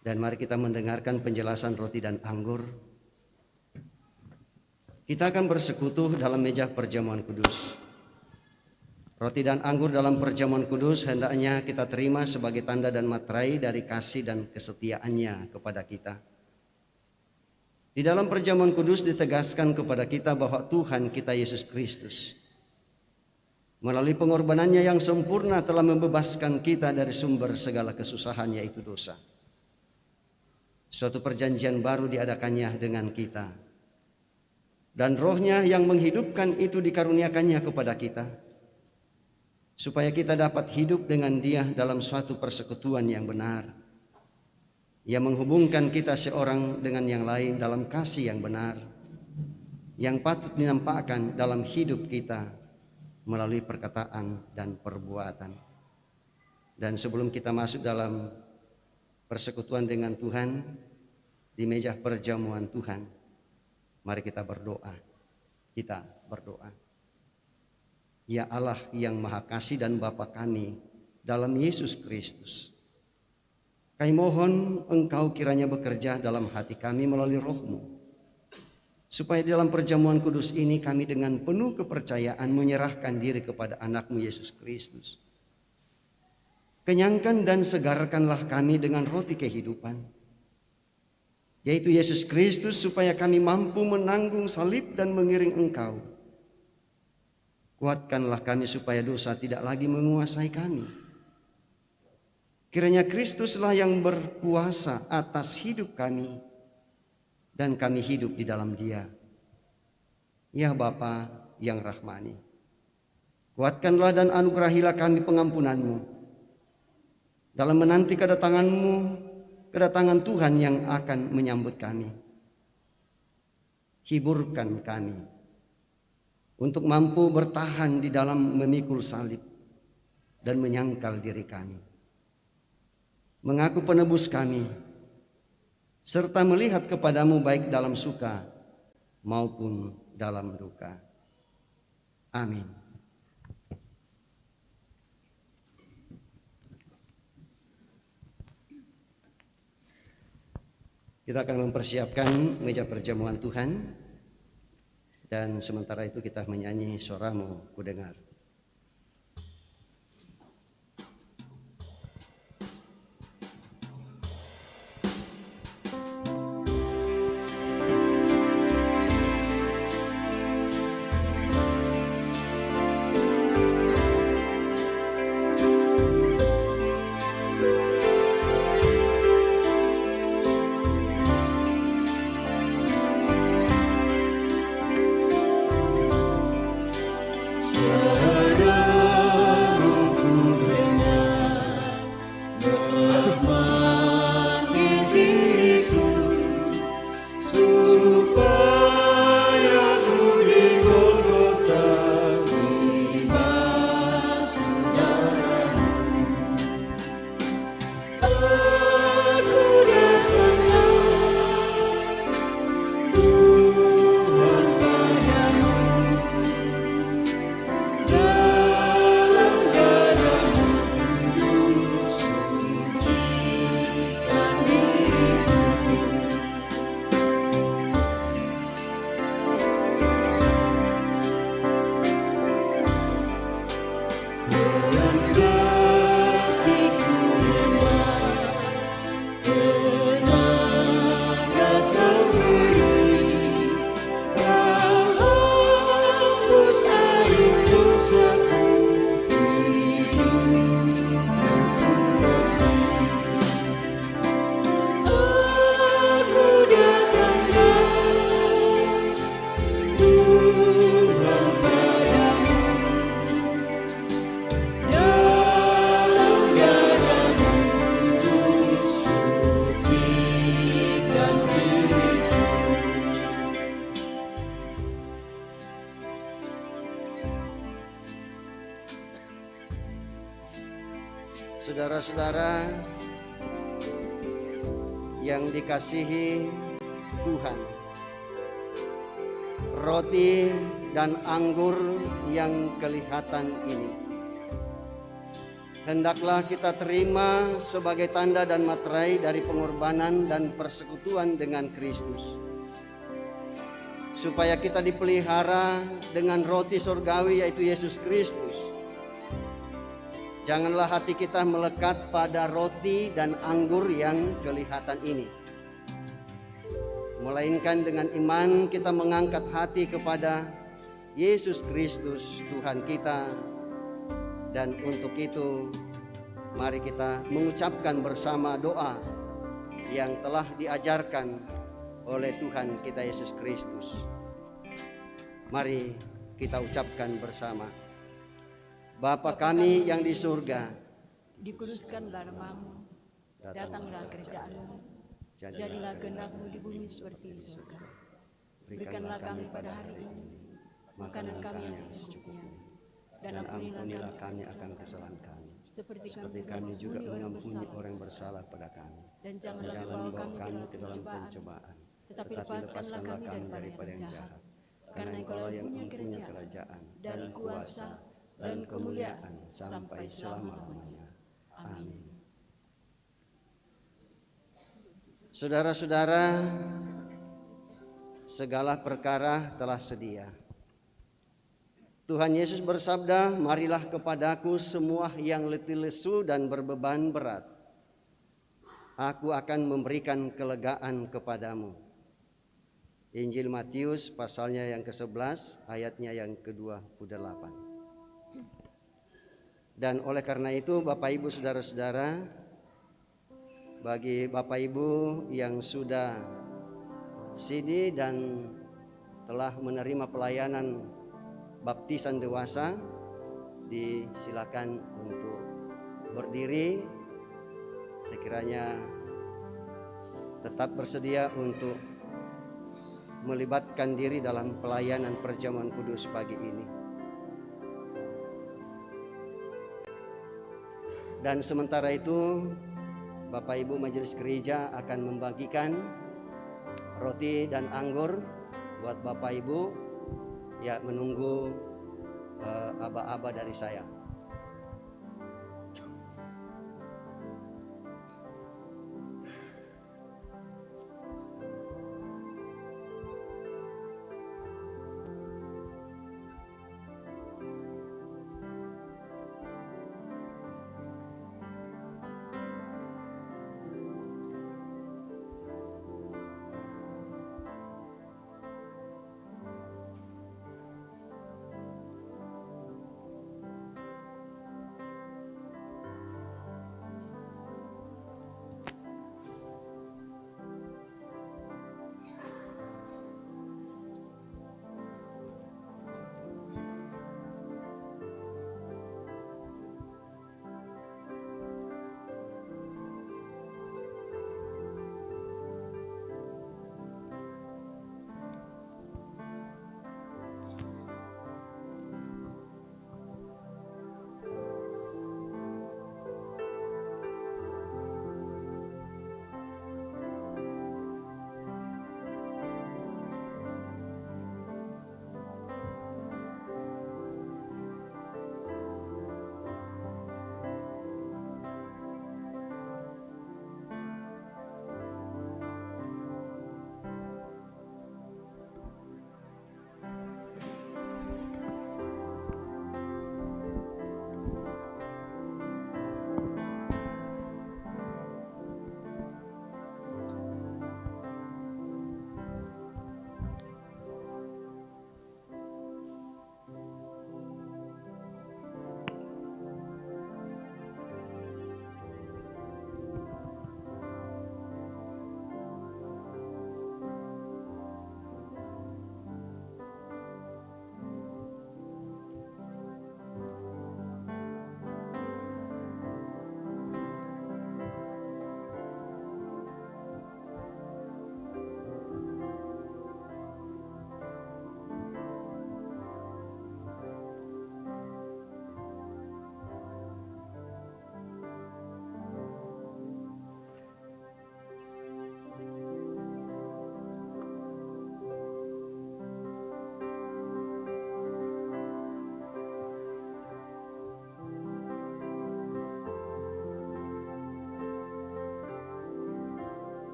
Dan mari kita mendengarkan penjelasan roti dan anggur. Kita akan bersekutu dalam meja perjamuan kudus. Roti dan anggur dalam perjamuan kudus hendaknya kita terima sebagai tanda dan materai dari kasih dan kesetiaannya kepada kita. Di dalam perjamuan kudus ditegaskan kepada kita bahwa Tuhan kita Yesus Kristus melalui pengorbanannya yang sempurna telah membebaskan kita dari sumber segala kesusahan, yaitu dosa. Suatu perjanjian baru diadakannya dengan kita, dan Roh-Nya yang menghidupkan itu dikaruniakannya kepada kita, supaya kita dapat hidup dengan Dia dalam suatu persekutuan yang benar. Ia menghubungkan kita seorang dengan yang lain dalam kasih yang benar, yang patut dinampakkan dalam hidup kita melalui perkataan dan perbuatan. Dan sebelum kita masuk dalam persekutuan dengan Tuhan di meja perjamuan Tuhan, mari kita berdoa. Kita berdoa. Ya Allah yang Maha Kasih dan Bapa kami dalam Yesus Kristus, kami mohon Engkau kiranya bekerja dalam hati kami melalui Roh-Mu, supaya dalam perjamuan kudus ini kami dengan penuh kepercayaan menyerahkan diri kepada anak-Mu Yesus Kristus. Kenyangkan dan segarkanlah kami dengan roti kehidupan, yaitu Yesus Kristus, supaya kami mampu menanggung salib dan mengiring Engkau. Kuatkanlah kami supaya dosa tidak lagi menguasai kami. Kiranya Kristuslah yang berkuasa atas hidup kami, dan kami hidup di dalam Dia. Ya Bapa yang rahmani, kuatkanlah dan anugerahilah kami pengampunan-Mu dalam menanti kedatangan Tuhan yang akan menyambut kami. Hiburkan kami untuk mampu bertahan di dalam memikul salib dan menyangkal diri kami, mengaku penebus kami, serta melihat kepadamu baik dalam suka maupun dalam duka. Amin. Kita akan mempersiapkan meja perjamuan Tuhan. Dan sementara itu kita menyanyi Suaramu Ku Dengar. Saudara-saudara yang dikasihi Tuhan, roti dan anggur yang kelihatan ini hendaklah kita terima sebagai tanda dan materai dari pengorbanan dan persekutuan dengan Kristus, supaya kita dipelihara dengan roti surgawi yaitu Yesus Kristus. Janganlah hati kita melekat pada roti dan anggur yang kelihatan ini, melainkan dengan iman kita mengangkat hati kepada Yesus Kristus Tuhan kita. Dan untuk itu mari kita mengucapkan bersama doa yang telah diajarkan oleh Tuhan kita Yesus Kristus. Mari kita ucapkan bersama. Bapa kami yang di surga, dikuduskanlah namamu, datanglah kerajaan-Mu, jadilah kehendak-Mu di bumi seperti di surga. Berikanlah kami pada hari ini makanan kami yang secukupnya, dan ampunilah kami akan kesalahan kami, seperti kami juga mengampuni orang yang bersalah pada kami. Dan janganlah bawa kami ke dalam pencobaan, tetapi lepaskanlah kami daripada yang jahat. Karena Engkau yang punya kerajaan dan kuasa dan kemuliaan sampai selama-lamanya. Amin. Saudara-saudara, segala perkara telah sedia. Tuhan Yesus bersabda, marilah kepadaku semua yang letih lesu dan berbeban berat. Aku akan memberikan kelegaan kepadamu. Injil Matius pasalnya yang ke-11 ayatnya yang ke-28. Dan oleh karena itu Bapak Ibu saudara-saudara, bagi Bapak Ibu yang sudah sidi dan telah menerima pelayanan baptisan dewasa, disilakan untuk berdiri. Sekiranya tetap bersedia untuk melibatkan diri dalam pelayanan perjamuan kudus pagi ini. Dan sementara itu Bapak Ibu Majelis Gereja akan membagikan roti dan anggur buat Bapak Ibu, ya menunggu aba-aba dari saya.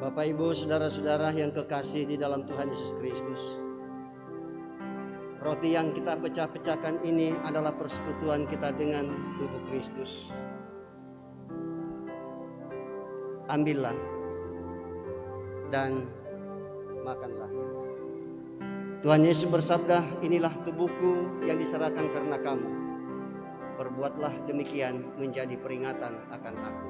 Bapak, Ibu, saudara-saudara yang kekasih di dalam Tuhan Yesus Kristus, roti yang kita pecah-pecahkan ini adalah persekutuan kita dengan tubuh Kristus. Ambillah dan makanlah. Tuhan Yesus bersabda, inilah tubuhku yang diserahkan karena kamu. Perbuatlah demikian menjadi peringatan akan aku.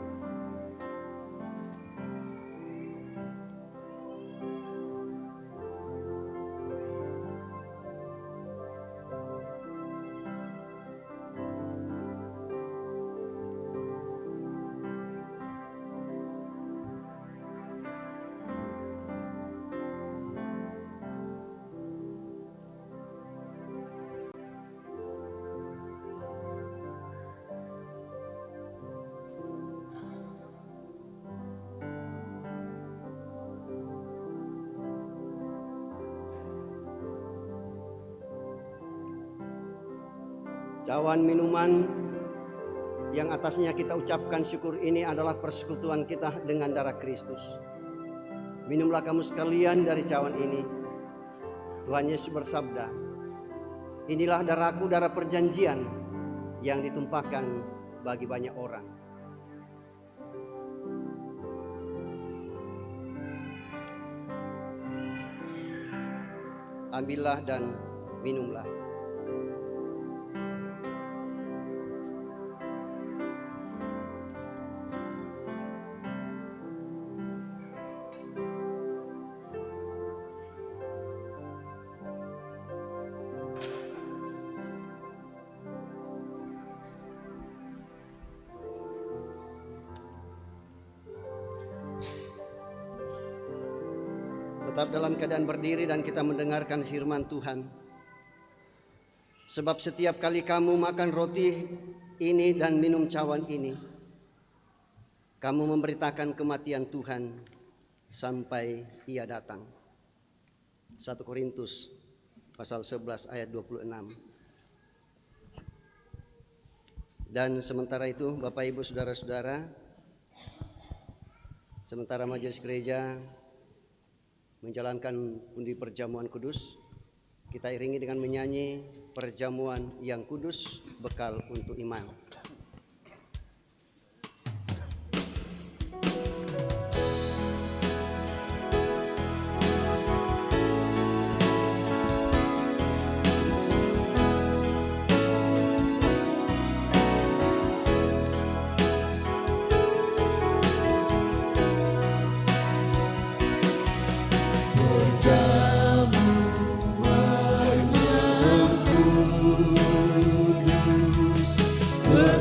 Cawan minuman yang atasnya kita ucapkan syukur ini adalah persekutuan kita dengan darah Kristus. Minumlah kamu sekalian dari cawan ini. Tuhan Yesus bersabda, inilah darahku, darah perjanjian yang ditumpahkan bagi banyak orang. Ambillah dan minumlah. Tetap dalam keadaan berdiri dan kita mendengarkan firman Tuhan. Sebab setiap kali kamu makan roti ini dan minum cawan ini, kamu memberitakan kematian Tuhan sampai Ia datang. 1 Korintus pasal 11 ayat 26. Dan sementara itu Bapak Ibu saudara-saudara, sementara majelis gereja menjalankan undi perjamuan kudus, kita iringi dengan menyanyi perjamuan yang kudus, bekal untuk iman. Berjalan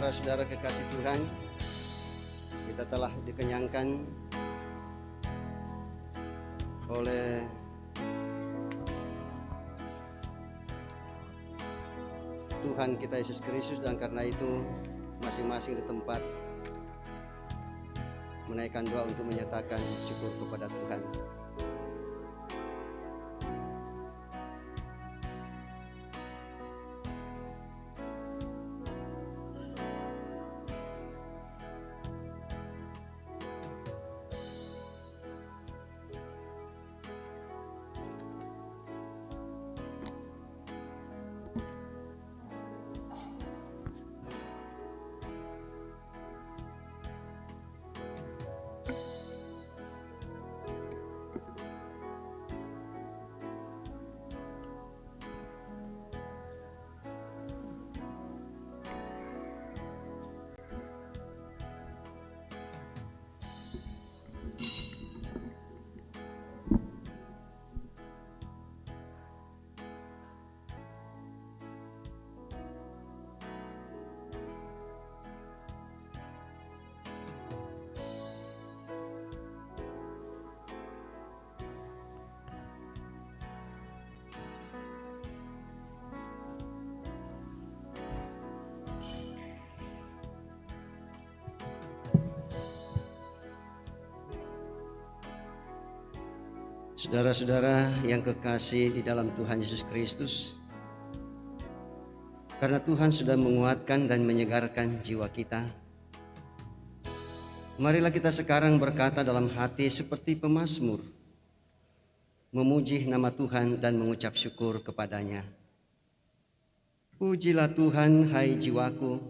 Saudara-saudara kekasih Tuhan, kita telah dikenyangkan oleh Tuhan kita Yesus Kristus, dan karena itu masing-masing di tempat menaikkan doa untuk menyatakan syukur kepada Tuhan. Saudara-saudara yang kekasih di dalam Tuhan Yesus Kristus, karena Tuhan sudah menguatkan dan menyegarkan jiwa kita, marilah kita sekarang berkata dalam hati seperti pemazmur, memuji nama Tuhan dan mengucap syukur kepadanya. Pujilah Tuhan, hai jiwaku,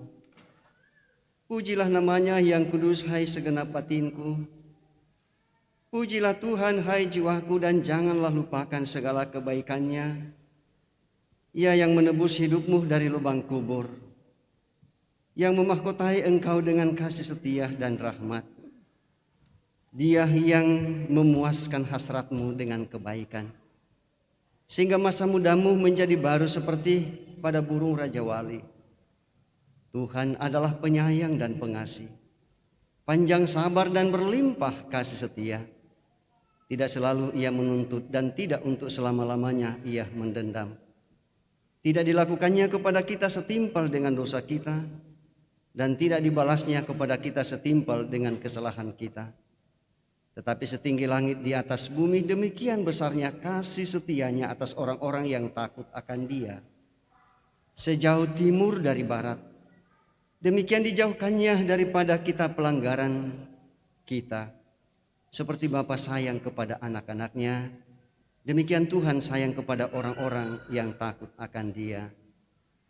pujilah namanya yang kudus, hai segenap batinku. Pujilah Tuhan, hai jiwaku, dan janganlah lupakan segala kebaikannya. Ia yang menebus hidupmu dari lubang kubur, yang memahkotai engkau dengan kasih setia dan rahmat. Dia yang memuaskan hasratmu dengan kebaikan, sehingga masa mudamu menjadi baru seperti pada burung Raja Wali. Tuhan adalah penyayang dan pengasih, panjang sabar dan berlimpah kasih setia. Tidak selalu ia menuntut dan tidak untuk selama-lamanya ia mendendam. Tidak dilakukannya kepada kita setimpal dengan dosa kita, dan tidak dibalasnya kepada kita setimpal dengan kesalahan kita. Tetapi setinggi langit di atas bumi, demikian besarnya kasih setianya atas orang-orang yang takut akan Dia. Sejauh timur dari barat, demikian dijauhkannya daripada kita pelanggaran kita. Seperti Bapa sayang kepada anak-anaknya, demikian Tuhan sayang kepada orang-orang yang takut akan Dia.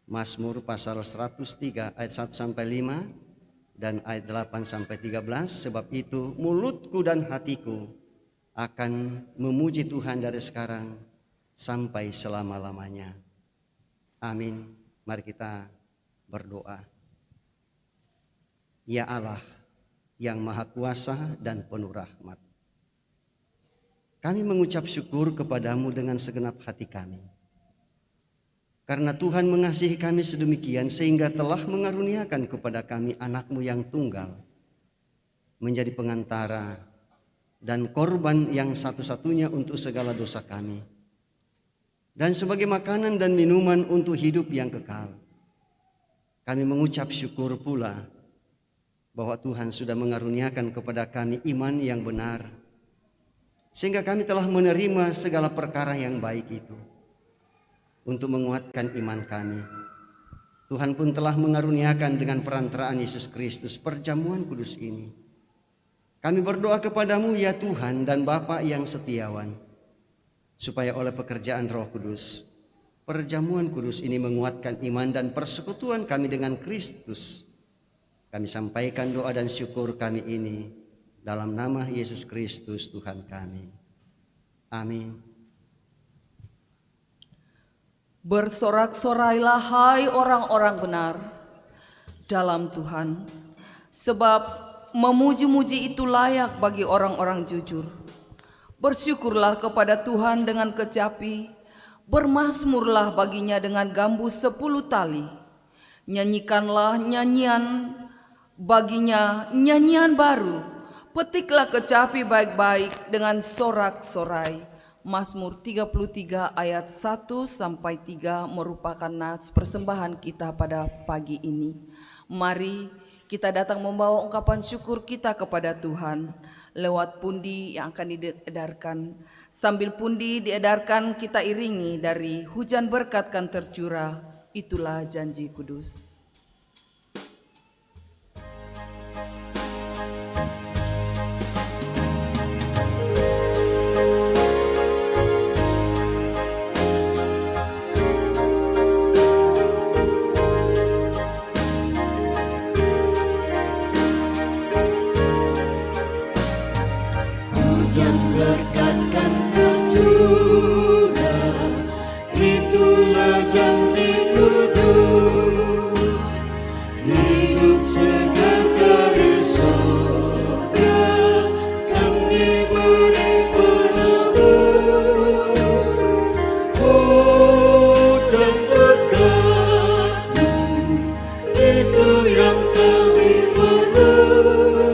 Mazmur pasal 103 ayat 1 sampai 5 dan ayat 8 sampai 13. Sebab itu mulutku dan hatiku akan memuji Tuhan dari sekarang sampai selama-lamanya. Amin. Mari kita berdoa. Ya Allah yang Maha Kuasa dan penuh rahmat, kami mengucap syukur kepadamu dengan segenap hati kami, karena Tuhan mengasihi kami sedemikian sehingga telah mengaruniakan kepada kami anak-Mu yang tunggal, menjadi pengantara dan korban yang satu-satunya untuk segala dosa kami, dan sebagai makanan dan minuman untuk hidup yang kekal. Kami mengucap syukur pula bahwa Tuhan sudah mengaruniakan kepada kami iman yang benar, sehingga kami telah menerima segala perkara yang baik itu untuk menguatkan iman kami. Tuhan pun telah mengaruniakan dengan perantaraan Yesus Kristus perjamuan kudus ini. Kami berdoa kepadamu ya Tuhan dan Bapa yang setiawan, supaya oleh pekerjaan Roh Kudus, perjamuan kudus ini menguatkan iman dan persekutuan kami dengan Kristus. Kami sampaikan doa dan syukur kami ini dalam nama Yesus Kristus Tuhan kami. Amin. Bersorak-sorailah hai orang-orang benar dalam Tuhan, sebab memuji-muji itu layak bagi orang-orang jujur. Bersyukurlah kepada Tuhan dengan kecapi, bermazmurlah baginya dengan gambu 10 tali. Nyanyikanlah nyanyian baginya, nyanyian baru. Petiklah kecapi baik-baik dengan sorak-sorai. Mazmur 33 ayat 1-3 merupakan nas persembahan kita pada pagi ini. Mari kita datang membawa ungkapan syukur kita kepada Tuhan lewat pundi yang akan diedarkan. Sambil pundi diedarkan, kita iringi dari hujan berkat kan tercurah, itulah janji kudus. Itu yang kami perlu.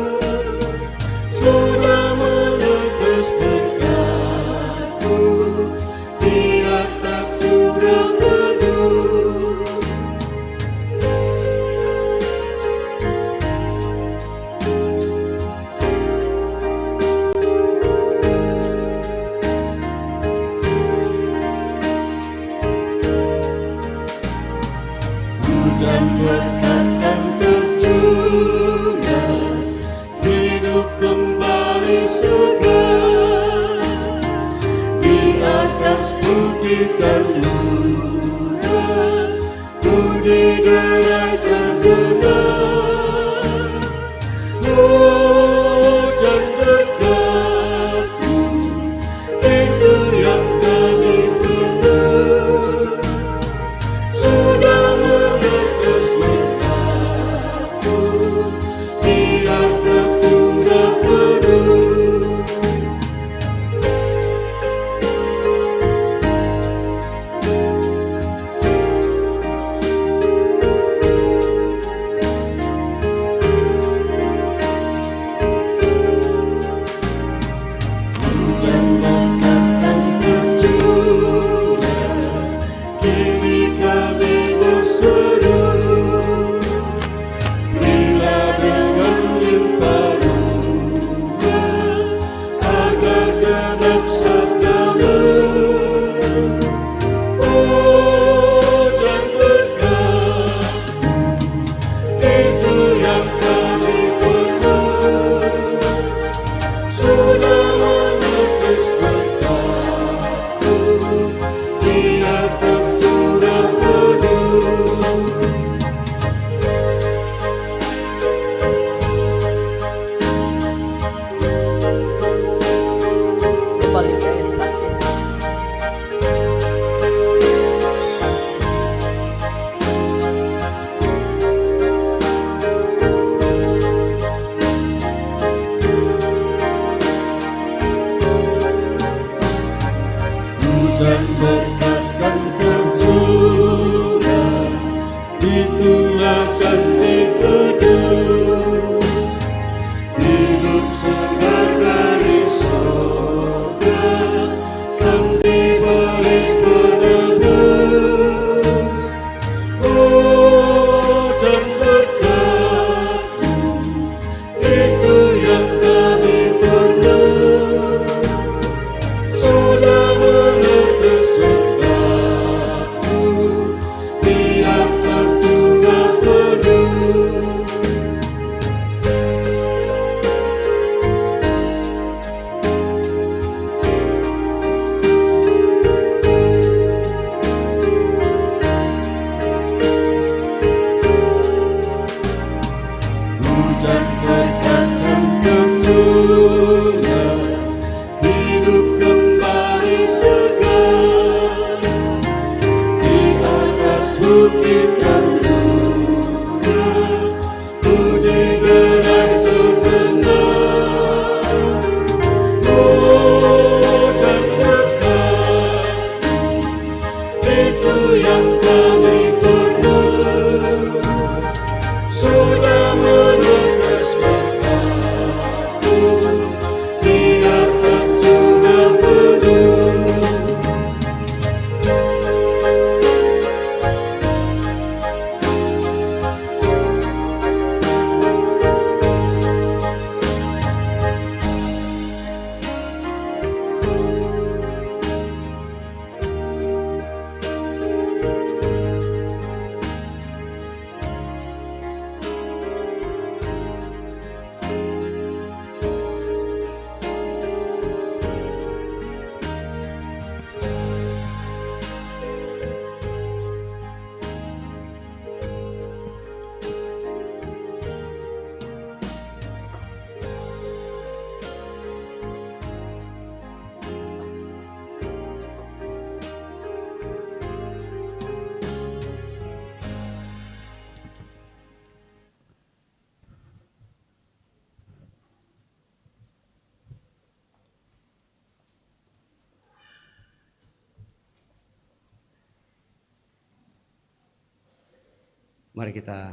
Mari kita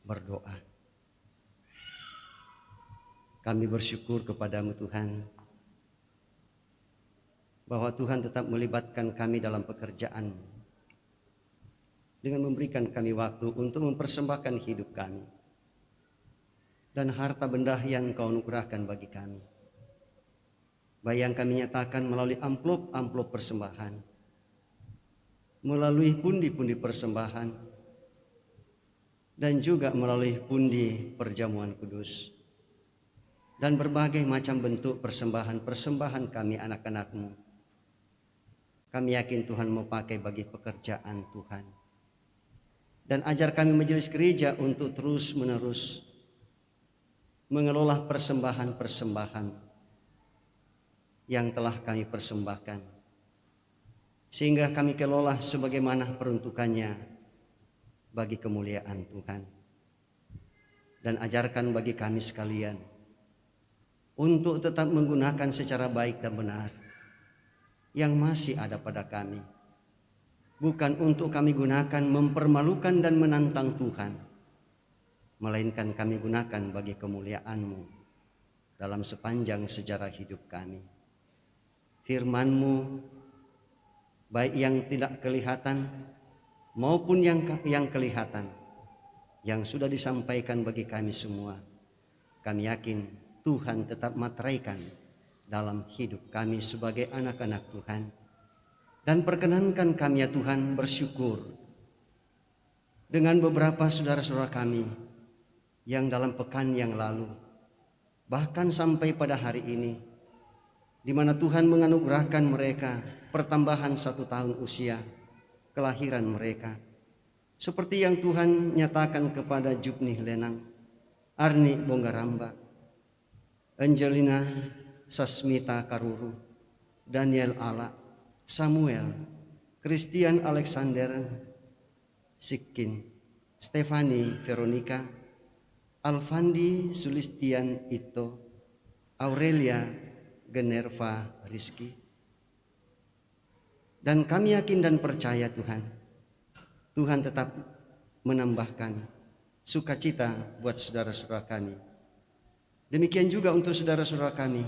berdoa. Kami bersyukur kepadamu Tuhan, bahwa Tuhan tetap melibatkan kami dalam pekerjaan dengan memberikan kami waktu untuk mempersembahkan hidup kami dan harta benda yang Kau anugerahkan bagi kami. Baik yang kami nyatakan melalui amplop-amplop persembahan, melalui pundi-pundi persembahan, dan juga melalui pundi perjamuan kudus, dan berbagai macam bentuk persembahan-persembahan kami anak-anak-Mu. Kami yakin Tuhan mau pakai bagi pekerjaan Tuhan. Dan ajar kami majelis gereja untuk terus-menerus mengelola persembahan-persembahan yang telah kami persembahkan, sehingga kami kelola sebagaimana peruntukannya bagi kemuliaan Tuhan. Dan ajarkan bagi kami sekalian untuk tetap menggunakan secara baik dan benar yang masih ada pada kami, bukan untuk kami gunakan mempermalukan dan menantang Tuhan, melainkan kami gunakan bagi kemuliaan-Mu dalam sepanjang sejarah hidup kami. Firman-Mu, baik yang tidak kelihatan maupun yang kelihatan, yang sudah disampaikan bagi kami semua, kami yakin Tuhan tetap materaikan dalam hidup kami sebagai anak-anak Tuhan. Dan perkenankan kami ya Tuhan bersyukur dengan beberapa saudara-saudara kami yang dalam pekan yang lalu, bahkan sampai pada hari ini, di mana Tuhan menganugerahkan mereka pertambahan 1 tahun usia kelahiran mereka, seperti yang Tuhan nyatakan kepada Jupnih Lenang, Arni Bonggaramba, Angelina Sasmita Karuru, Daniel Ala, Samuel, Christian Alexander Sikin, Stefani Veronica, Alfandi Sulistian Ito, Aurelia Generva Rizki. Dan kami yakin dan percaya Tuhan, Tuhan tetap menambahkan sukacita buat saudara-saudara kami. Demikian juga untuk saudara-saudara kami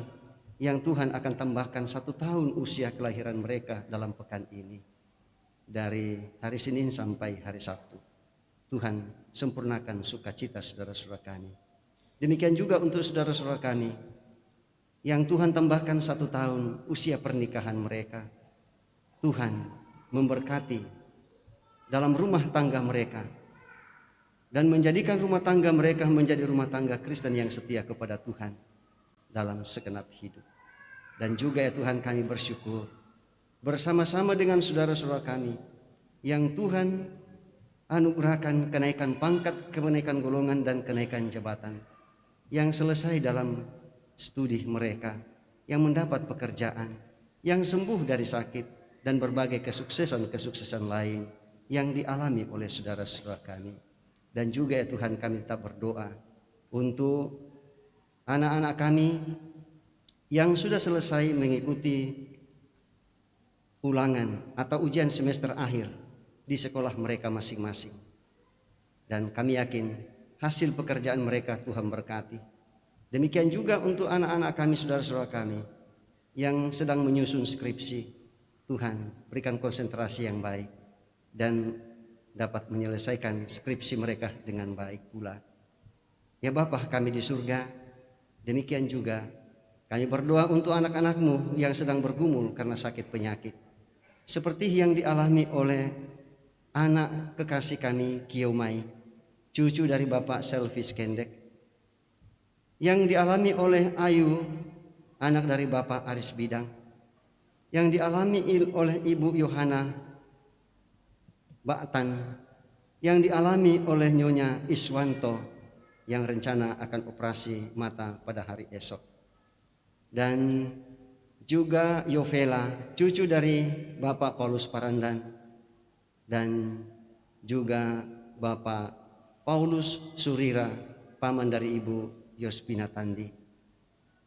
yang Tuhan akan tambahkan 1 tahun usia kelahiran mereka dalam pekan ini, dari hari Senin sampai hari Sabtu. Tuhan sempurnakan sukacita saudara-saudara kami. Demikian juga untuk saudara-saudara kami yang Tuhan tambahkan 1 tahun usia pernikahan mereka. Tuhan memberkati dalam rumah tangga mereka dan menjadikan rumah tangga mereka menjadi rumah tangga Kristen yang setia kepada Tuhan dalam segenap hidup. Dan juga ya Tuhan, kami bersyukur bersama-sama dengan saudara-saudara kami yang Tuhan anugerahkan kenaikan pangkat, kenaikan golongan, dan kenaikan jabatan, yang selesai dalam studi mereka, yang mendapat pekerjaan, yang sembuh dari sakit, dan berbagai kesuksesan-kesuksesan lain yang dialami oleh saudara-saudara kami. Dan juga ya Tuhan, kami tetap berdoa untuk anak-anak kami yang sudah selesai mengikuti ulangan atau ujian semester akhir di sekolah mereka masing-masing. Dan kami yakin hasil pekerjaan mereka Tuhan berkati. Demikian juga untuk anak-anak kami, saudara-saudara kami yang sedang menyusun skripsi. Tuhan berikan konsentrasi yang baik dan dapat menyelesaikan skripsi mereka dengan baik pula. Ya Bapa kami di surga, demikian juga kami berdoa untuk anak-anak-Mu yang sedang bergumul karena sakit penyakit, seperti yang dialami oleh anak kekasih kami Kiomai, cucu dari Bapak Selvis Kendek, yang dialami oleh Ayu, anak dari Bapak Aris Bidang, yang dialami oleh Ibu Yohana Baktan, yang dialami oleh Nyonya Iswanto yang rencana akan operasi mata pada hari esok, dan juga Yovela, cucu dari Bapak Paulus Parandan, dan juga Bapak Paulus Surira, paman dari Ibu Yospina Tandi.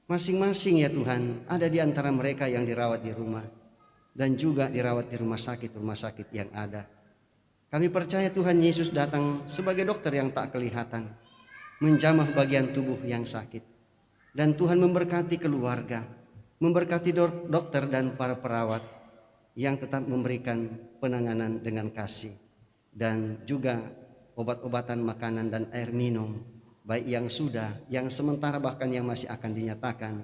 Masing-masing ya Tuhan ada di antara mereka yang dirawat di rumah dan juga dirawat di rumah sakit yang ada. Kami percaya Tuhan Yesus datang sebagai dokter yang tak kelihatan, menjamah bagian tubuh yang sakit. Dan Tuhan memberkati keluarga, memberkati dokter dan para perawat yang tetap memberikan penanganan dengan kasih. Dan juga obat-obatan, makanan, dan air minum, baik yang sudah, yang sementara, bahkan yang masih akan dinyatakan.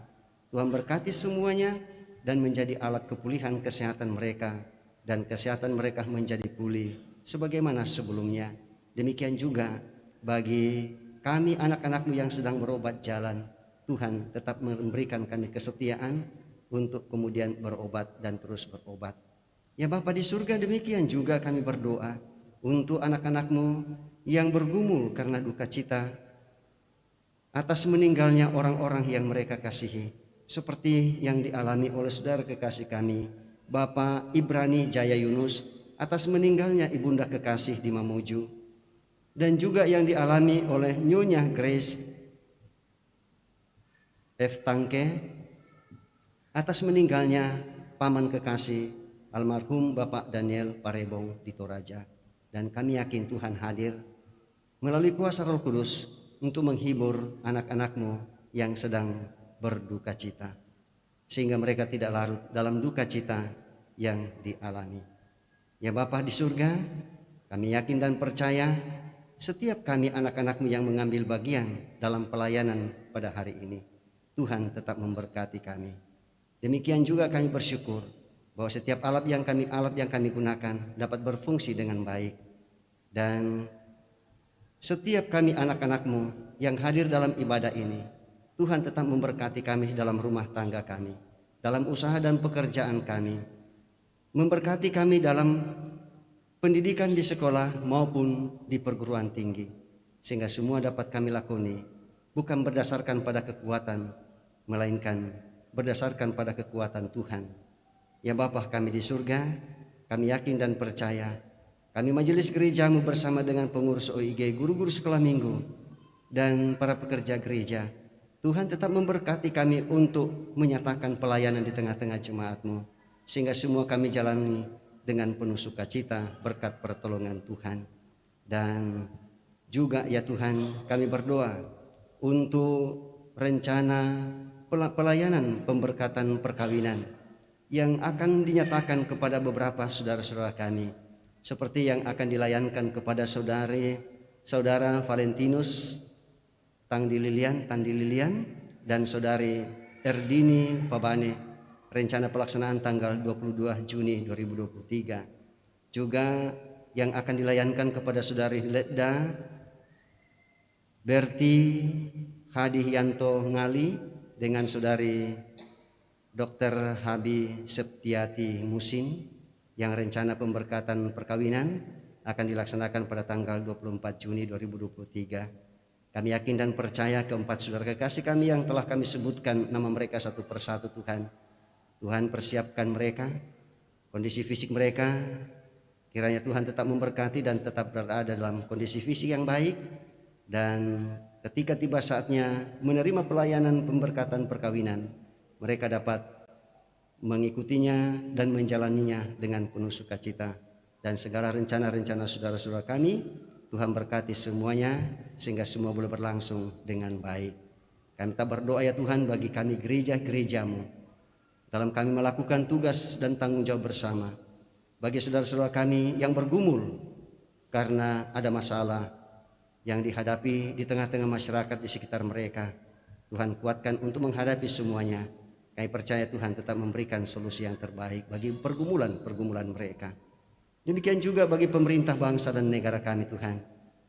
Tuhan berkati semuanya dan menjadi alat kepulihan kesehatan mereka, dan kesehatan mereka menjadi pulih sebagaimana sebelumnya. Demikian juga bagi kami anak-anak-Mu yang sedang berobat jalan, Tuhan tetap memberikan kami kesetiaan untuk kemudian berobat dan terus berobat. Ya Bapa di surga, demikian juga kami berdoa untuk anak-anak-Mu yang bergumul karena duka cita atas meninggalnya orang-orang yang mereka kasihi, seperti yang dialami oleh saudara kekasih kami Bapak Ibrani Jaya Yunus atas meninggalnya ibunda kekasih di Mamuju, dan juga yang dialami oleh Nyonya Grace F. Tangke atas meninggalnya paman kekasih almarhum Bapak Daniel Parebong di Toraja. Dan kami yakin Tuhan hadir melalui kuasa Roh Kudus untuk menghibur anak-anak-Mu yang sedang berduka cita, sehingga mereka tidak larut dalam duka cita yang dialami. Ya Bapa di surga, kami yakin dan percaya setiap kami anak-anak-Mu yang mengambil bagian dalam pelayanan pada hari ini, Tuhan tetap memberkati kami. Demikian juga kami bersyukur bahwa setiap alat yang kami gunakan dapat berfungsi dengan baik. Dan setiap kami anak-anak-Mu yang hadir dalam ibadah ini, Tuhan tetap memberkati kami dalam rumah tangga kami, dalam usaha dan pekerjaan kami, memberkati kami dalam pendidikan di sekolah maupun di perguruan tinggi, sehingga semua dapat kami lakoni bukan berdasarkan pada kekuatan, melainkan berdasarkan pada kekuatan Tuhan. Ya Bapa kami di surga, kami yakin dan percaya kami majelis gereja-Mu bersama dengan pengurus OIG, guru-guru sekolah minggu, dan para pekerja gereja, Tuhan tetap memberkati kami untuk menyatakan pelayanan di tengah-tengah jemaat-Mu, sehingga semua kami jalani dengan penuh sukacita berkat pertolongan Tuhan. Dan juga ya Tuhan, kami berdoa untuk rencana pelayanan pemberkatan perkawinan yang akan dinyatakan kepada beberapa saudara-saudara kami, seperti yang akan dilayankan kepada saudara Valentinus Tandi Lilian dan saudari Erdini Pabane, rencana pelaksanaan tanggal 22 Juni 2023. Juga yang akan dilayankan kepada saudari Ledda Berti Hadiyanto Ngali dengan saudari Dr. Habi Septiati Musin, yang rencana pemberkatan perkawinan akan dilaksanakan pada tanggal 24 Juni 2023. Kami yakin dan percaya keempat saudara kekasih kami yang telah kami sebutkan nama mereka satu persatu, Tuhan persiapkan mereka, kondisi fisik mereka, kiranya Tuhan tetap memberkati dan tetap berada dalam kondisi fisik yang baik, dan ketika tiba saatnya menerima pelayanan pemberkatan perkawinan, mereka dapat mengikutinya dan menjalaninya dengan penuh sukacita. Dan segala rencana-rencana saudara-saudara kami, Tuhan berkati semuanya sehingga semua boleh berlangsung dengan baik. Kami tak berdoa ya Tuhan bagi kami gereja-gereja-Mu, dalam kami melakukan tugas dan tanggung jawab bersama. Bagi saudara-saudara kami yang bergumul karena ada masalah yang dihadapi di tengah-tengah masyarakat di sekitar mereka, Tuhan kuatkan untuk menghadapi semuanya. Kami percaya Tuhan tetap memberikan solusi yang terbaik bagi pergumulan mereka. Demikian juga bagi pemerintah bangsa dan negara kami Tuhan.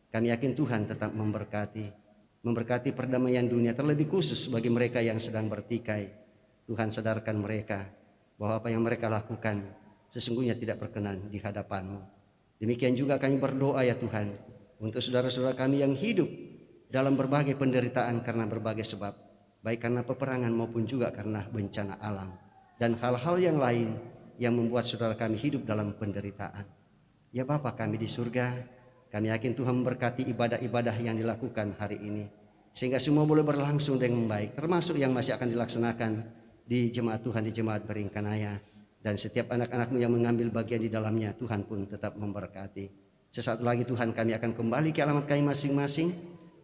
Kami yakin Tuhan tetap memberkati perdamaian dunia, terlebih khusus bagi mereka yang sedang bertikai. Tuhan sadarkan mereka bahwa apa yang mereka lakukan sesungguhnya tidak berkenan di hadapan-Mu. Demikian juga kami berdoa ya Tuhan untuk saudara-saudara kami yang hidup dalam berbagai penderitaan karena berbagai sebab, baik karena peperangan maupun juga karena bencana alam dan hal-hal yang lain yang membuat saudara kami hidup dalam penderitaan. Ya Bapa kami di surga, kami yakin Tuhan memberkati ibadah-ibadah yang dilakukan hari ini, sehingga semua boleh berlangsung dengan baik, termasuk yang masih akan dilaksanakan di jemaat Tuhan, di jemaat Beringkanaya, dan setiap anak-anak-Mu yang mengambil bagian di dalamnya, Tuhan pun tetap memberkati. Sesaat lagi Tuhan kami akan kembali ke alamat kami masing-masing.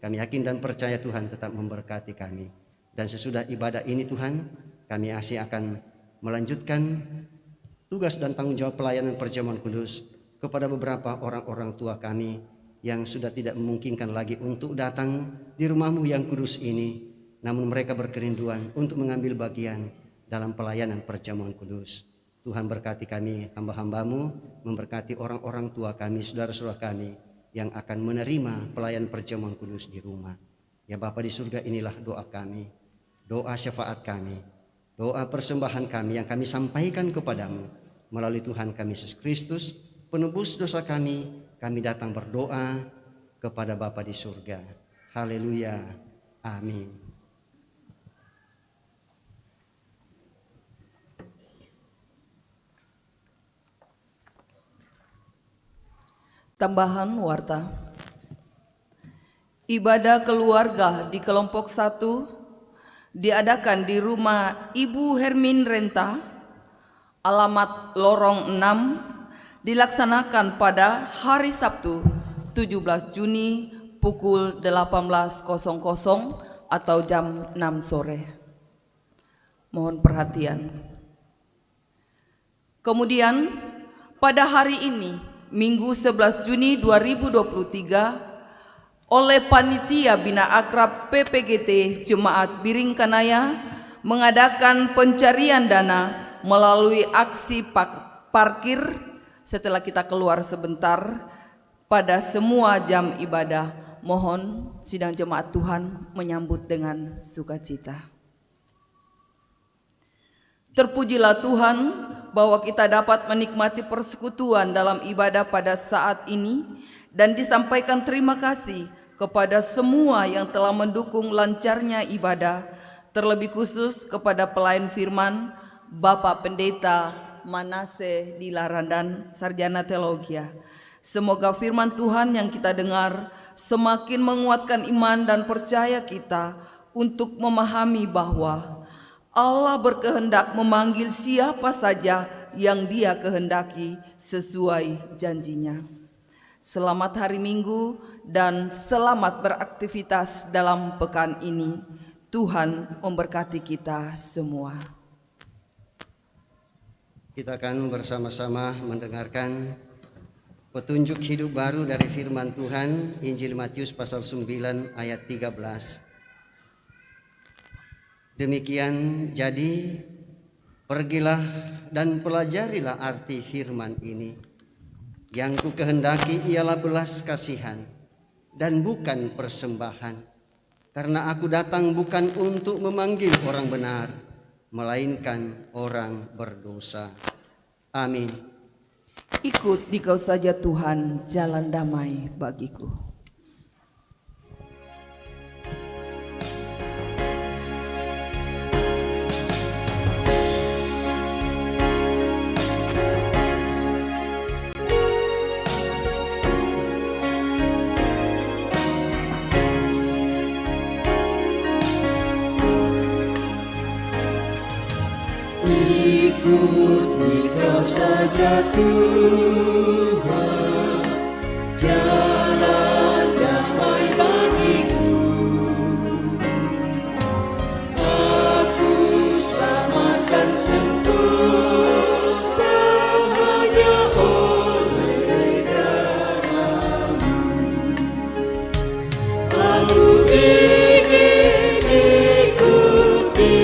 Kami yakin dan percaya Tuhan tetap memberkati kami. Dan sesudah ibadah ini Tuhan, kami masih akan melanjutkan tugas dan tanggung jawab pelayanan perjamuan kudus kepada beberapa orang-orang tua kami yang sudah tidak memungkinkan lagi untuk datang di rumah-Mu yang kudus ini. Namun mereka berkerinduan untuk mengambil bagian dalam pelayanan perjamuan kudus. Tuhan berkati kami hamba-hamba-Mu, memberkati orang-orang tua kami, saudara-saudara kami yang akan menerima pelayanan perjamuan kudus di rumah. Ya Bapa di surga, inilah doa kami, doa syafaat kami, doa persembahan kami yang kami sampaikan kepadamu melalui Tuhan kami Yesus Kristus, penebus dosa kami datang berdoa kepada Bapa di surga. Haleluya, amin. Tambahan warta. Ibadah keluarga di kelompok 1 diadakan di rumah Ibu Hermin Renta, alamat Lorong 6, dilaksanakan pada hari Sabtu 17 Juni pukul 18.00 atau jam 6 sore. Mohon perhatian. Kemudian pada hari ini Minggu 11 Juni 2023 oleh Panitia Bina Akrab PPGT Jemaat Biringkanaya mengadakan pencarian dana melalui aksi parkir setelah kita keluar sebentar pada semua jam ibadah. Mohon sidang jemaat Tuhan menyambut dengan sukacita. Terpujilah Tuhan bahwa kita dapat menikmati persekutuan dalam ibadah pada saat ini, dan disampaikan terima kasih kepada semua yang telah mendukung lancarnya ibadah, terlebih khusus kepada pelayan firman Bapak Pendeta Manase Dilarandan, Sarjana Teologi. Semoga firman Tuhan yang kita dengar semakin menguatkan iman dan percaya kita untuk memahami bahwa Allah berkehendak memanggil siapa saja yang Dia kehendaki sesuai janjinya. Selamat hari Minggu dan selamat beraktivitas dalam pekan ini. Tuhan memberkati kita semua. Kita akan bersama-sama mendengarkan petunjuk hidup baru dari firman Tuhan, Injil Matius pasal 9 ayat 13. Demikian jadi, pergilah dan pelajarilah arti firman ini. Yang ku kehendaki ialah belas kasihan dan bukan persembahan. Karena aku datang bukan untuk memanggil orang benar, melainkan orang berdosa. Amin. Ikut dikau saja Tuhan jalan damai bagiku. Ikut dikau saja Tuhan, jalan damai bagiku. Aku selamatkan sentosa hanya oleh darah-Mu. Aku ingin ikuti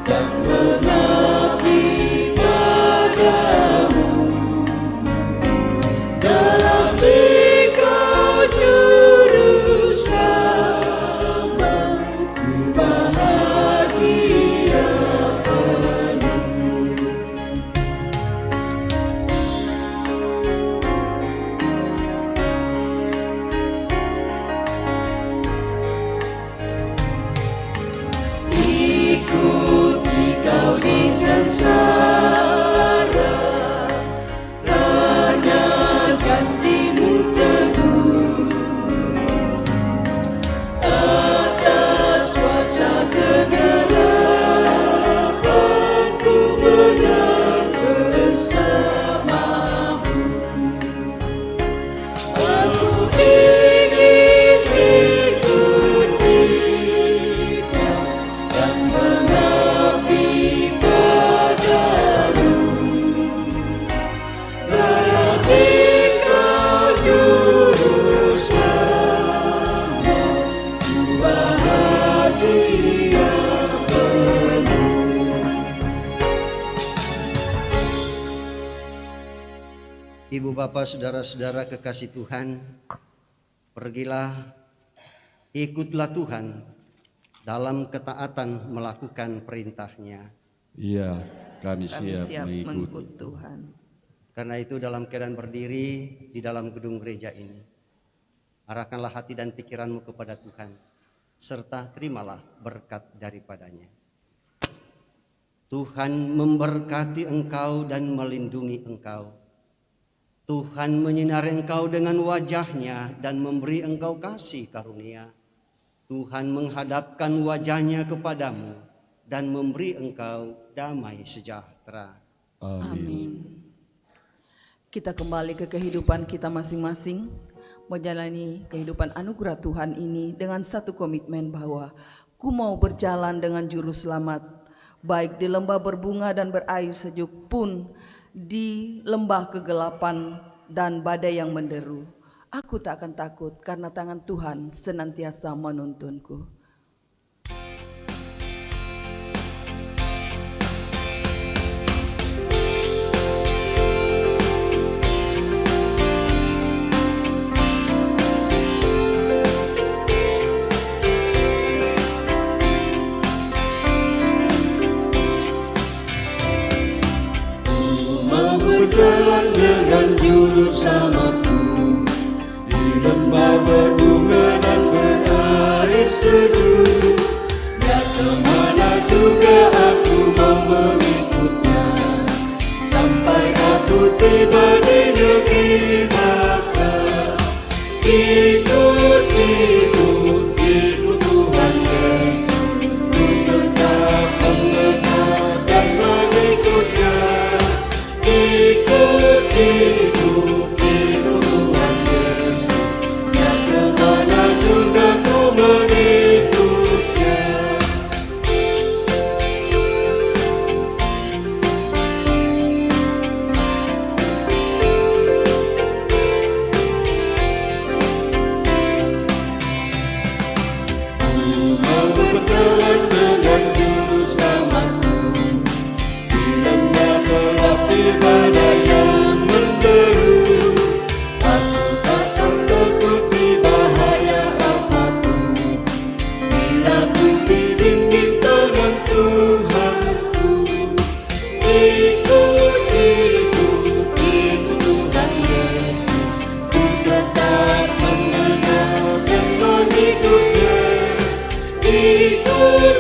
dan mengabdi padamu. Ibu bapak saudara-saudara kekasih Tuhan, pergilah, ikutlah Tuhan dalam ketaatan melakukan perintahnya. Iya, kami Kami siap mengikuti. mengikut Tuhan. Karena itu dalam keadaan berdiri di dalam gedung gereja ini, arahkanlah hati dan pikiranmu kepada Tuhan, serta terimalah berkat daripadanya. Tuhan memberkati engkau dan melindungi engkau. Tuhan menyinari engkau dengan wajah-Nya dan memberi engkau kasih karunia. Tuhan menghadapkan wajah-Nya kepadamu dan memberi engkau damai sejahtera. Amin. Kita kembali ke kehidupan kita masing-masing, menjalani kehidupan anugerah Tuhan ini dengan satu komitmen bahwa ku mau berjalan dengan juru selamat, baik di lembah berbunga dan berair sejuk pun, di lembah kegelapan dan badai yang menderu. Aku tak akan takut karena tangan Tuhan senantiasa menuntunku. Berjalan dengan juru selamatku di lembah berbunga dan berair sejuk. Ya kemana juga aku mau mengikutnya, sampai aku tiba di negeri Bapa. Ikut Tuhan Yesus, ku tetap mengenal dan mengikutnya. Ikut Tuhan Yesus, ya kemana juga ku mengikutnya. Ku mau berjalan dengan juru selamatku di lembah gelap di badai yang menderu. Aku takkan takut di bahaya apapun, bila ku dibimbing tangan Tuhanku. Ikut Tuhan Yesus, ku tetap mengenal dan mengikutnya. Ikut